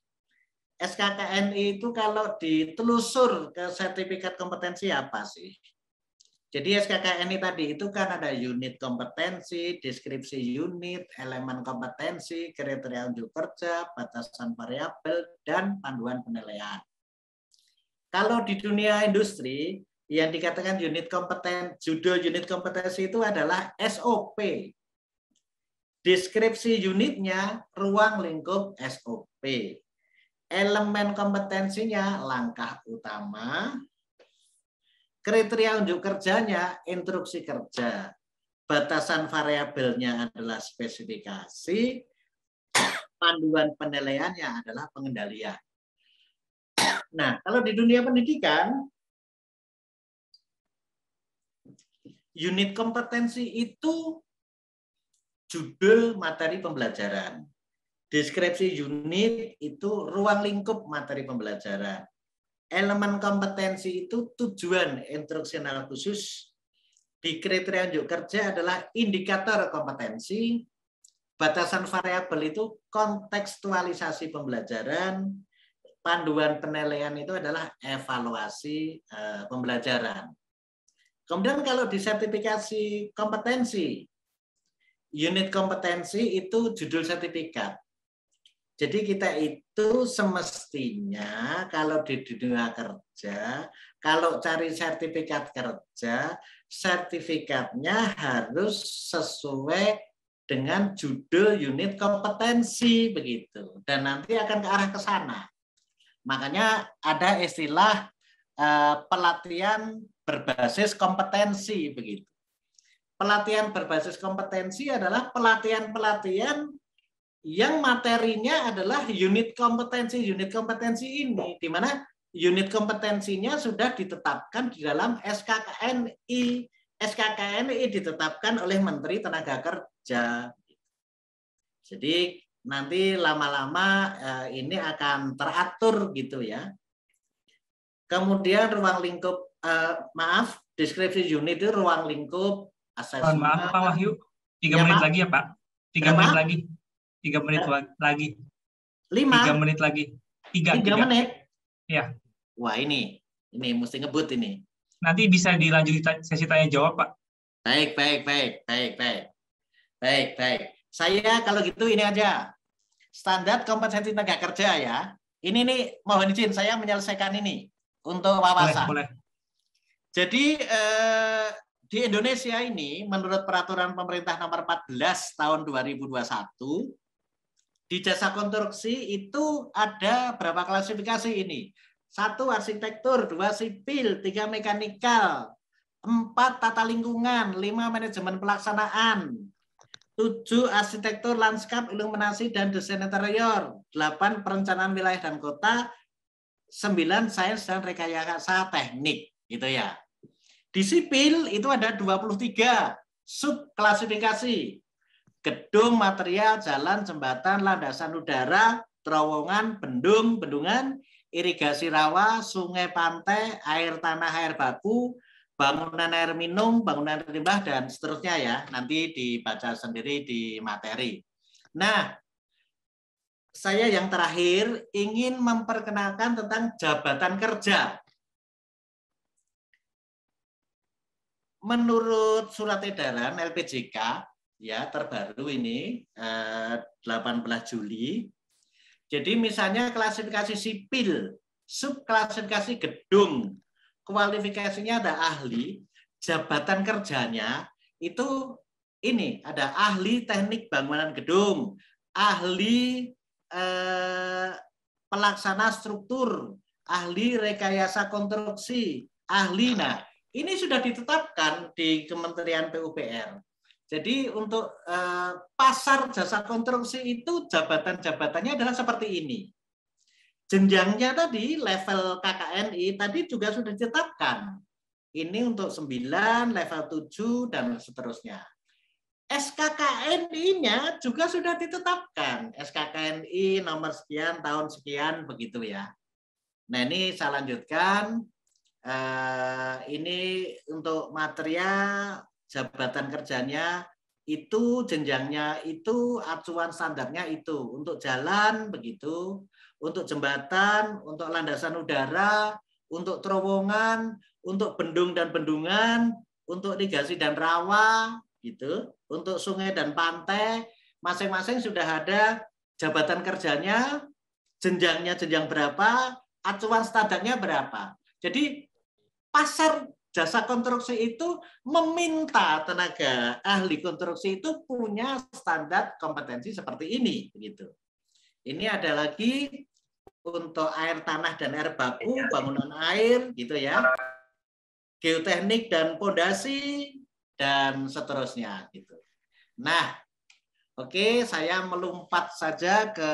SKKNI itu kalau ditelusur ke sertifikat kompetensi apa sih? Jadi SKKNI tadi itu kan ada unit kompetensi, deskripsi unit, elemen kompetensi, kriteria unjuk kerja, batasan variabel, dan panduan penilaian. Kalau di dunia industri, yang dikatakan unit kompetensi, judul unit kompetensi itu adalah SOP. Deskripsi unitnya, ruang lingkup SOP. Elemen kompetensinya, langkah utama. Kriteria unjuk kerjanya, instruksi kerja. Batasan variabelnya adalah spesifikasi. Panduan penilaiannya adalah pengendalian. Nah, kalau di dunia pendidikan, unit kompetensi itu judul materi pembelajaran. Deskripsi unit itu ruang lingkup materi pembelajaran. elemen kompetensi itu tujuan instruksional khusus. Di kriteria unjuk kerja adalah indikator kompetensi, batasan variabel itu kontekstualisasi pembelajaran, panduan penilaian itu adalah evaluasi pembelajaran. Kemudian kalau di sertifikasi kompetensi, unit kompetensi itu judul sertifikat. Jadi kita itu semestinya kalau di dunia kerja, kalau cari sertifikat kerja, sertifikatnya harus sesuai dengan judul unit kompetensi begitu. Dan nanti akan ke arah ke sana. Makanya ada istilah pelatihan berbasis kompetensi begitu. Pelatihan berbasis kompetensi adalah pelatihan-pelatihan yang materinya adalah unit kompetensi. Unit kompetensi ini di mana unit kompetensinya sudah ditetapkan di dalam SKKNI. SKKNI ditetapkan oleh Menteri Tenaga Kerja. Jadi nanti lama-lama ini akan teratur gitu ya. Kemudian ruang lingkup, deskripsi unit itu ruang lingkup, asesmen. Maaf Pak Wahyu, 3 menit lagi ya Pak. 3 menit lagi. 3 menit lagi. 3 menit lagi. 3 menit. Ya. Wah ini mesti ngebut ini. Nanti bisa dilanjut sesi tanya jawab Pak. Baik. Saya kalau gitu ini aja. Standar kompetensi tenaga kerja ya. Ini nih mohon izin saya menyelesaikan ini untuk wawasan. Boleh. Jadi di Indonesia ini menurut peraturan pemerintah nomor 14 tahun 2021 di jasa konstruksi itu ada berapa klasifikasi ini? 1 arsitektur, 2 sipil, 3 mekanikal, 4 tata lingkungan, 5 manajemen pelaksanaan, 7 arsitektur lanskap, iluminasi dan desain interior, 8 perencanaan wilayah dan kota, 9 sains dan rekayasa teknik gitu ya. Di sipil itu ada 23 subklasifikasi. Gedung, material, jalan, jembatan, landasan udara, terowongan, bendungan, irigasi rawa, sungai, pantai, air tanah, air baku, bangunan air minum, bangunan limbah, dan seterusnya ya. Nanti dibaca sendiri di materi. Nah, saya yang terakhir ingin memperkenalkan tentang jabatan kerja. Menurut surat edaran LPJK ya terbaru ini 18 Juli. Jadi misalnya klasifikasi sipil, subklasifikasi gedung, kualifikasinya ada ahli, jabatan kerjanya itu ini ada ahli teknik bangunan gedung, ahli pelaksana struktur, ahli rekayasa konstruksi, ahli. Nah, ini sudah ditetapkan di Kementerian PUPR. Jadi untuk pasar jasa konstruksi itu jabatan-jabatannya adalah seperti ini. Jenjangnya tadi level KKNI tadi juga sudah ditetapkan. Ini untuk 9, level 7 dan seterusnya. SKKNI-nya juga sudah ditetapkan. SKKNI nomor sekian tahun sekian begitu ya. Nah, ini saya lanjutkan. Ini untuk material jabatan kerjanya itu jenjangnya itu acuan standarnya itu untuk jalan begitu, untuk jembatan, untuk landasan udara, untuk terowongan, untuk bendung dan bendungan, untuk irigasi dan rawa gitu, untuk sungai dan pantai, masing-masing sudah ada jabatan kerjanya, jenjangnya jenjang berapa, acuan standarnya berapa. Jadi pasar jasa konstruksi itu meminta tenaga ahli konstruksi itu punya standar kompetensi seperti ini begitu. Ini ada lagi untuk air tanah dan air baku, bangunan air gitu ya. Geoteknik dan pondasi dan seterusnya gitu. Nah, oke, saya melompat saja ke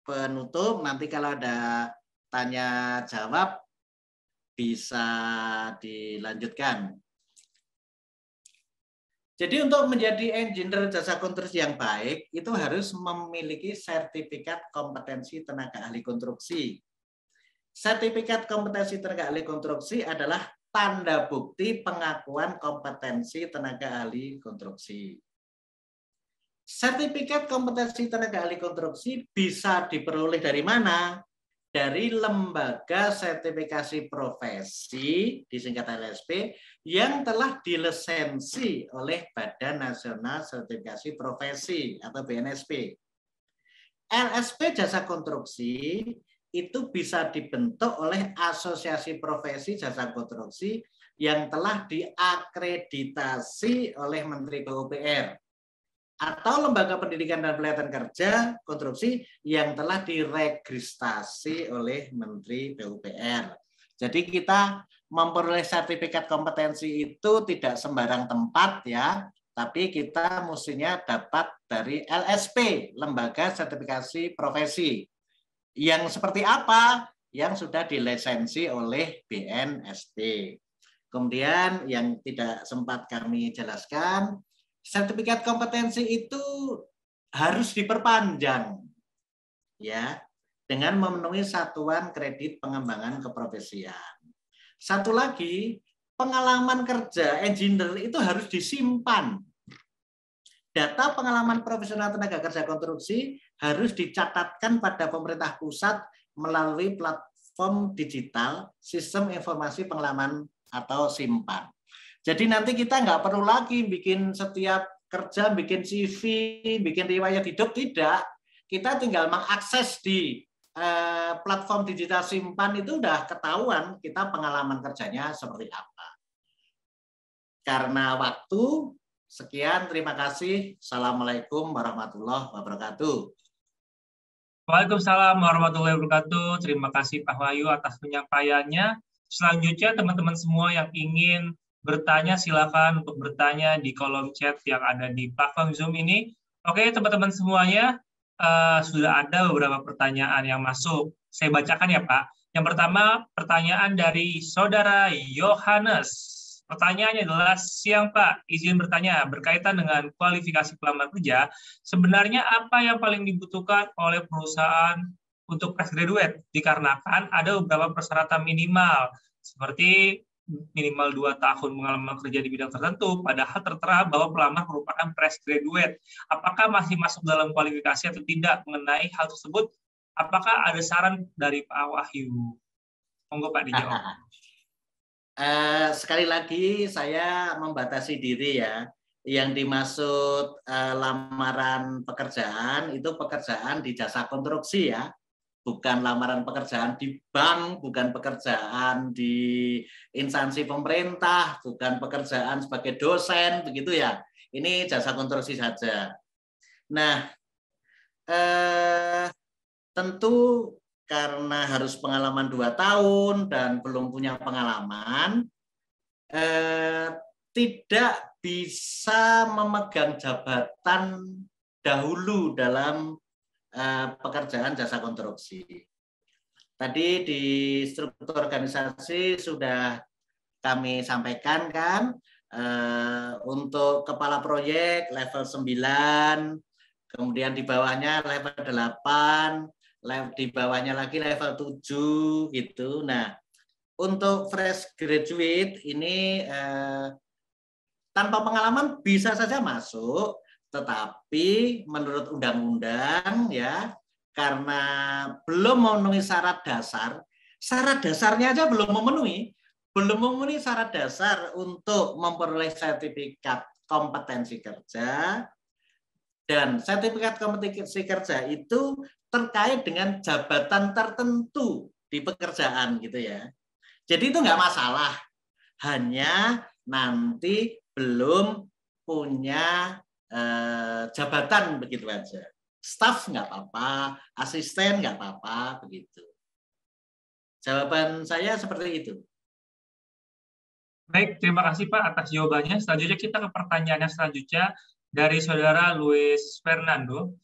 penutup. Nanti kalau ada tanya jawab bisa dilanjutkan. Jadi untuk menjadi engineer jasa konstruksi yang baik, itu harus memiliki sertifikat kompetensi tenaga ahli konstruksi. sertifikat kompetensi tenaga ahli konstruksi adalah tanda bukti pengakuan kompetensi tenaga ahli konstruksi. Sertifikat kompetensi tenaga ahli konstruksi bisa diperoleh dari mana? Dari lembaga sertifikasi profesi, disingkat LSP, yang telah dilisensi oleh Badan Nasional Sertifikasi Profesi atau BNSP. LSP jasa konstruksi itu bisa dibentuk oleh asosiasi profesi jasa konstruksi yang telah diakreditasi oleh Menteri PUPR. Atau lembaga pendidikan dan pelatihan kerja konstruksi yang telah diregistrasi oleh Menteri PUPR. Jadi kita memperoleh sertifikat kompetensi itu tidak sembarang tempat ya, tapi kita mestinya dapat dari LSP, Lembaga Sertifikasi Profesi. Yang seperti apa? Yang sudah dilisensi oleh BNSP. Kemudian yang tidak sempat kami jelaskan, sertifikat kompetensi itu harus diperpanjang ya dengan memenuhi satuan kredit pengembangan keprofesian. Satu lagi, pengalaman kerja engineer itu harus disimpan. Data pengalaman profesional tenaga kerja konstruksi harus dicatatkan pada pemerintah pusat melalui platform digital Sistem Informasi Pengalaman atau SIMPAN. Jadi nanti kita nggak perlu lagi bikin setiap kerja, bikin CV, bikin riwayat hidup, tidak. Kita tinggal mengakses di platform digital Simpan itu udah ketahuan kita pengalaman kerjanya seperti apa. Karena waktu, sekian, terima kasih. Assalamualaikum warahmatullahi wabarakatuh. Waalaikumsalam warahmatullahi wabarakatuh. Terima kasih Pak Wahyu atas penyampaiannya. Selanjutnya teman-teman semua yang ingin bertanya, silakan untuk bertanya di kolom chat yang ada di platform Zoom ini. Oke, teman-teman semuanya, sudah ada beberapa pertanyaan yang masuk. Saya bacakan ya, Pak. Yang pertama, pertanyaan dari Saudara Yohanes. Pertanyaannya adalah, siang Pak, izin bertanya, berkaitan dengan kualifikasi pelamar kerja, sebenarnya apa yang paling dibutuhkan oleh perusahaan untuk fresh graduate? Dikarenakan ada beberapa persyaratan minimal, seperti minimal 2 tahun pengalaman kerja di bidang tertentu, padahal tertera bahwa pelamar merupakan fresh graduate. Apakah masih masuk dalam kualifikasi atau tidak mengenai hal tersebut? Apakah ada saran dari Pak Wahyu? Monggo Pak dijawab. Sekali lagi saya membatasi diri ya. Yang dimaksud lamaran pekerjaan itu pekerjaan di jasa konstruksi ya. Bukan lamaran pekerjaan di bank, bukan pekerjaan di instansi pemerintah, bukan pekerjaan sebagai dosen, begitu ya. Ini jasa konstruksi saja. Nah, tentu karena harus pengalaman 2 tahun dan belum punya pengalaman, tidak bisa memegang jabatan dahulu dalam pekerjaan jasa konstruksi. Tadi di struktur organisasi sudah kami sampaikan kan, untuk kepala proyek level 9, kemudian di bawahnya level 8, di bawahnya lagi level 7 gitu. Nah, untuk fresh graduate ini tanpa pengalaman bisa saja masuk, tetapi menurut undang-undang ya, karena belum memenuhi syarat dasarnya aja belum memenuhi syarat dasar untuk memperoleh sertifikat kompetensi kerja, dan sertifikat kompetensi kerja itu terkait dengan jabatan tertentu di pekerjaan gitu ya. Jadi itu nggak masalah, hanya nanti belum punya jabatan begitu aja. Staf nggak apa-apa, asisten nggak apa-apa begitu. Jawaban saya seperti itu. Baik, terima kasih Pak atas jawabannya. Selanjutnya kita ke pertanyaan yang selanjutnya dari Saudara Luis Fernando.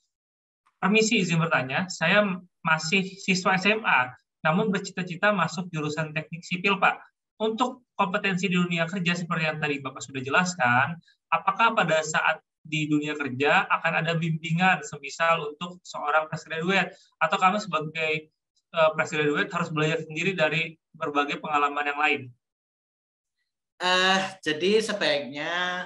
Permisi izin bertanya, saya masih siswa SMA, namun bercita-cita masuk jurusan teknik sipil Pak. Untuk kompetensi di dunia kerja seperti yang tadi Bapak sudah jelaskan, apakah pada saat di dunia kerja akan ada bimbingan semisal untuk seorang fresh graduate, atau kami sebagai fresh graduate harus belajar sendiri dari berbagai pengalaman yang lain? Jadi sebaiknya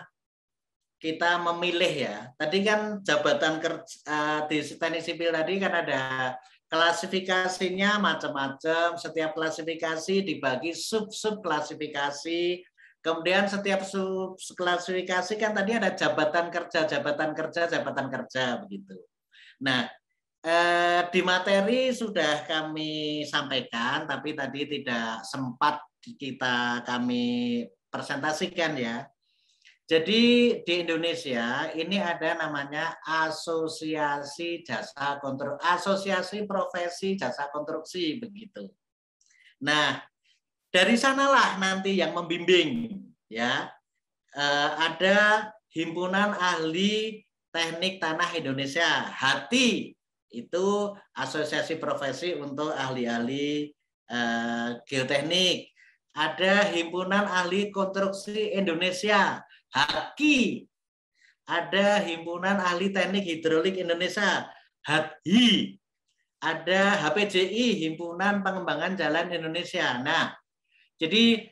kita memilih ya. Tadi kan jabatan kerja di teknik sipil tadi kan ada klasifikasinya macam-macam. Setiap klasifikasi dibagi sub-sub klasifikasi. Kemudian setiap sub klasifikasi kan tadi ada jabatan kerja begitu. Nah, di materi sudah kami sampaikan, tapi tadi tidak sempat kami presentasikan ya. Jadi di Indonesia ini ada namanya Asosiasi Profesi Jasa Konstruksi begitu. Nah, dari sanalah nanti yang membimbing ya. Ada Himpunan Ahli Teknik Tanah Indonesia, HATI, itu asosiasi profesi untuk ahli-ahli geoteknik. Ada Himpunan Ahli Konstruksi Indonesia, HAKI. Ada Himpunan Ahli Teknik Hidrolik Indonesia, HATHI. Ada HPJI, Himpunan Pengembangan Jalan Indonesia. Nah, jadi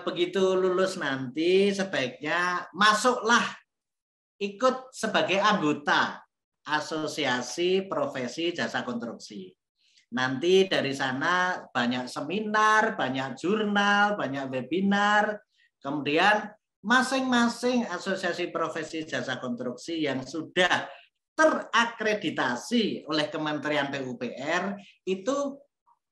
begitu lulus nanti sebaiknya masuklah ikut sebagai anggota Asosiasi Profesi Jasa Konstruksi. Nanti dari sana banyak seminar, banyak jurnal, banyak webinar. Kemudian masing-masing asosiasi profesi jasa konstruksi yang sudah terakreditasi oleh Kementerian PUPR itu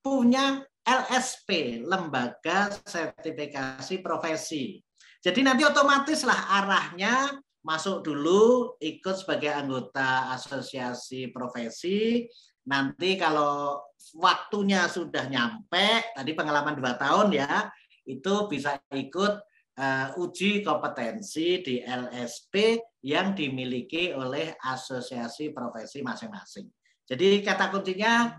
punya LSP, Lembaga Sertifikasi Profesi. Jadi nanti otomatislah arahnya masuk dulu ikut sebagai anggota asosiasi profesi. Nanti kalau waktunya sudah nyampe, tadi pengalaman 2 tahun ya, itu bisa ikut uji kompetensi di LSP yang dimiliki oleh asosiasi profesi masing-masing. Jadi kata kuncinya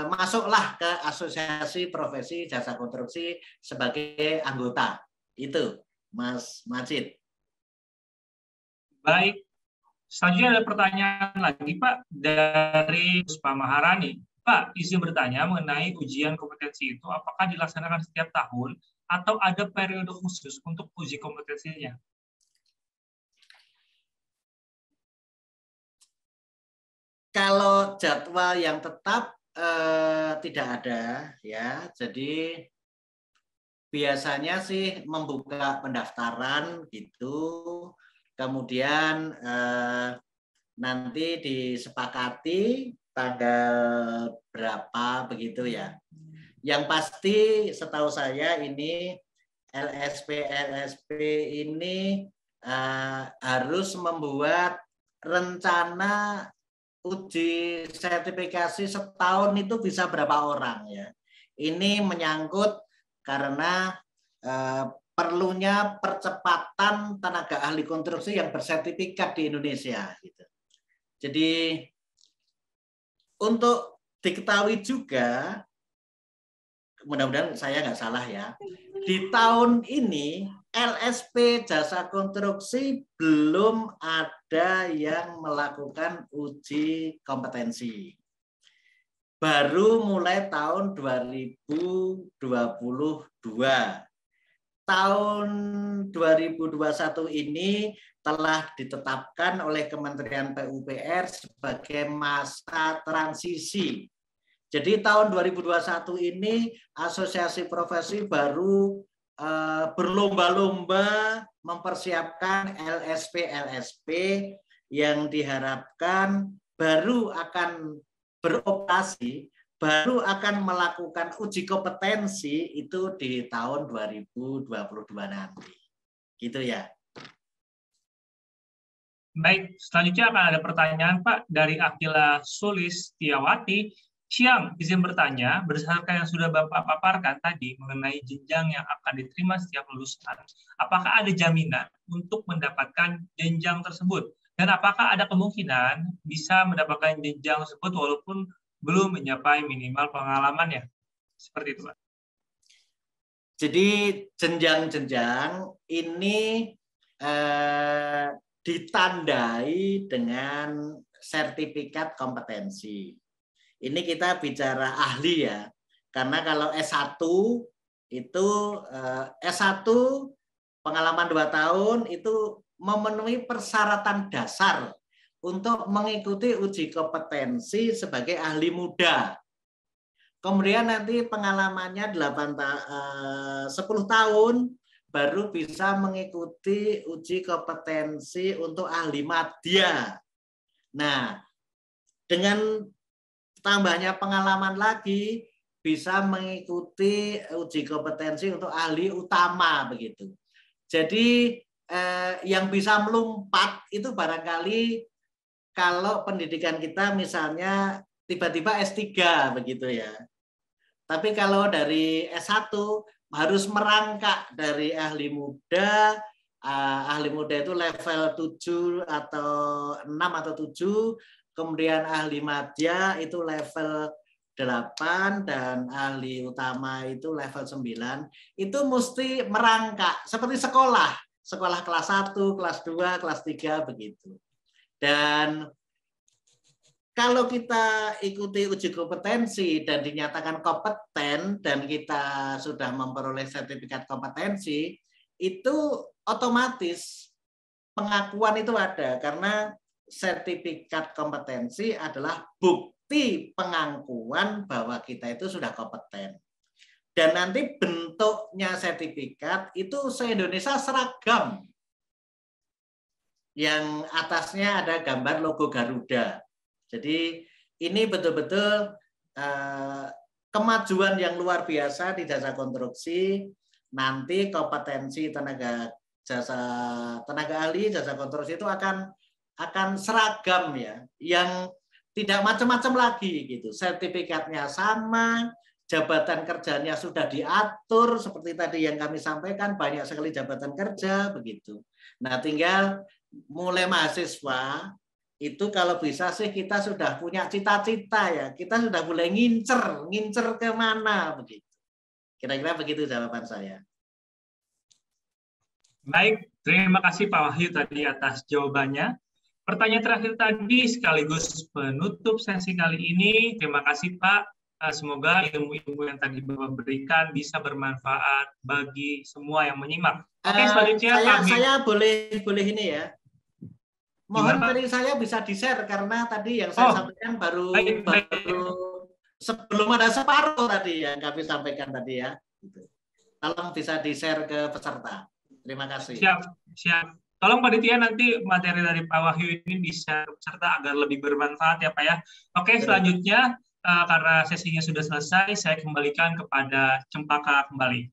masuklah ke Asosiasi Profesi Jasa Konstruksi sebagai anggota. Itu, Mas Majid. Baik, selanjutnya ada pertanyaan lagi Pak dari Puspa Maharani. Pak, izin bertanya mengenai ujian kompetensi itu apakah dilaksanakan setiap tahun atau ada periode khusus untuk uji kompetensinya? Kalau jadwal yang tetap tidak ada ya, jadi biasanya sih membuka pendaftaran gitu, kemudian nanti disepakati tanggal berapa begitu ya. Yang pasti setahu saya ini LSP ini harus membuat rencana uji sertifikasi setahun itu bisa berapa orang ya. Ini menyangkut karena perlunya percepatan tenaga ahli konstruksi yang bersertifikat di Indonesia. Gitu. Jadi untuk diketahui juga, mudah-mudahan saya nggak salah ya, di tahun ini LSP Jasa Konstruksi belum ada yang melakukan uji kompetensi. Baru mulai tahun 2022. Tahun 2021 ini telah ditetapkan oleh Kementerian PUPR sebagai masa transisi. Jadi tahun 2021 ini asosiasi profesi baru berlomba-lomba mempersiapkan LSP yang diharapkan baru akan beroperasi, baru akan melakukan uji kompetensi itu di tahun 2022 nanti. Gitu ya. Baik, selanjutnya akan ada pertanyaan Pak dari Akila Sulistiawati. Siang, izin bertanya, berdasarkan yang sudah Bapak paparkan tadi mengenai jenjang yang akan diterima setiap lulusan, apakah ada jaminan untuk mendapatkan jenjang tersebut? Dan apakah ada kemungkinan bisa mendapatkan jenjang tersebut walaupun belum mencapai minimal pengalamannya? Seperti itu, Pak. Jadi jenjang-jenjang ini ditandai dengan sertifikat kompetensi. Ini kita bicara ahli ya. Karena kalau S1 itu S1 pengalaman 2 tahun itu memenuhi persyaratan dasar untuk mengikuti uji kompetensi sebagai ahli muda. Kemudian nanti pengalamannya 10 tahun baru bisa mengikuti uji kompetensi untuk ahli madya. Nah, dengan tambahnya pengalaman lagi bisa mengikuti uji kompetensi untuk ahli utama begitu. Jadi yang bisa melompat itu barangkali kalau pendidikan kita misalnya tiba-tiba S3 begitu ya. Tapi kalau dari S1 harus merangkak dari ahli muda itu level 7 atau 6 atau 7, kemudian ahli madya itu level 8 dan ahli utama itu level 9. Itu mesti merangkak seperti sekolah kelas 1, kelas 2, kelas 3 begitu. Dan kalau kita ikuti uji kompetensi dan dinyatakan kompeten dan kita sudah memperoleh sertifikat kompetensi, itu otomatis pengakuan itu ada karena sertifikat kompetensi adalah bukti pengakuan bahwa kita itu sudah kompeten. Dan nanti bentuknya sertifikat itu se-Indonesia seragam. Yang atasnya ada gambar logo Garuda. Jadi ini betul-betul kemajuan yang luar biasa di jasa konstruksi. Nanti kompetensi tenaga ahli jasa konstruksi itu akan seragam ya, yang tidak macam-macam lagi gitu. Sertifikatnya sama, jabatan kerjanya sudah diatur seperti tadi yang kami sampaikan, banyak sekali jabatan kerja begitu. Nah, tinggal mulai mahasiswa itu kalau bisa sih kita sudah punya cita-cita ya, kita sudah mulai ngincer kemana begitu. Kira-kira begitu jawaban saya. Baik, terima kasih Pak Wahyu tadi atas jawabannya. Pertanyaan terakhir tadi sekaligus penutup sesi kali ini. Terima kasih Pak. Semoga ilmu-ilmu yang tadi Bapak berikan bisa bermanfaat bagi semua yang menyimak. Oke, selanjutnya saya boleh ini ya. Mohon dari saya bisa di-share karena tadi yang saya sampaikan baru sebelum ada separuh tadi yang kami sampaikan tadi ya. Tolong bisa di-share ke peserta. Terima kasih. Siap. Tolong panitia nanti materi dari Pak Wahyu ini bisa ke peserta agar lebih bermanfaat ya Pak ya. Oke, selanjutnya karena sesinya sudah selesai, saya kembalikan kepada Cempaka kembali.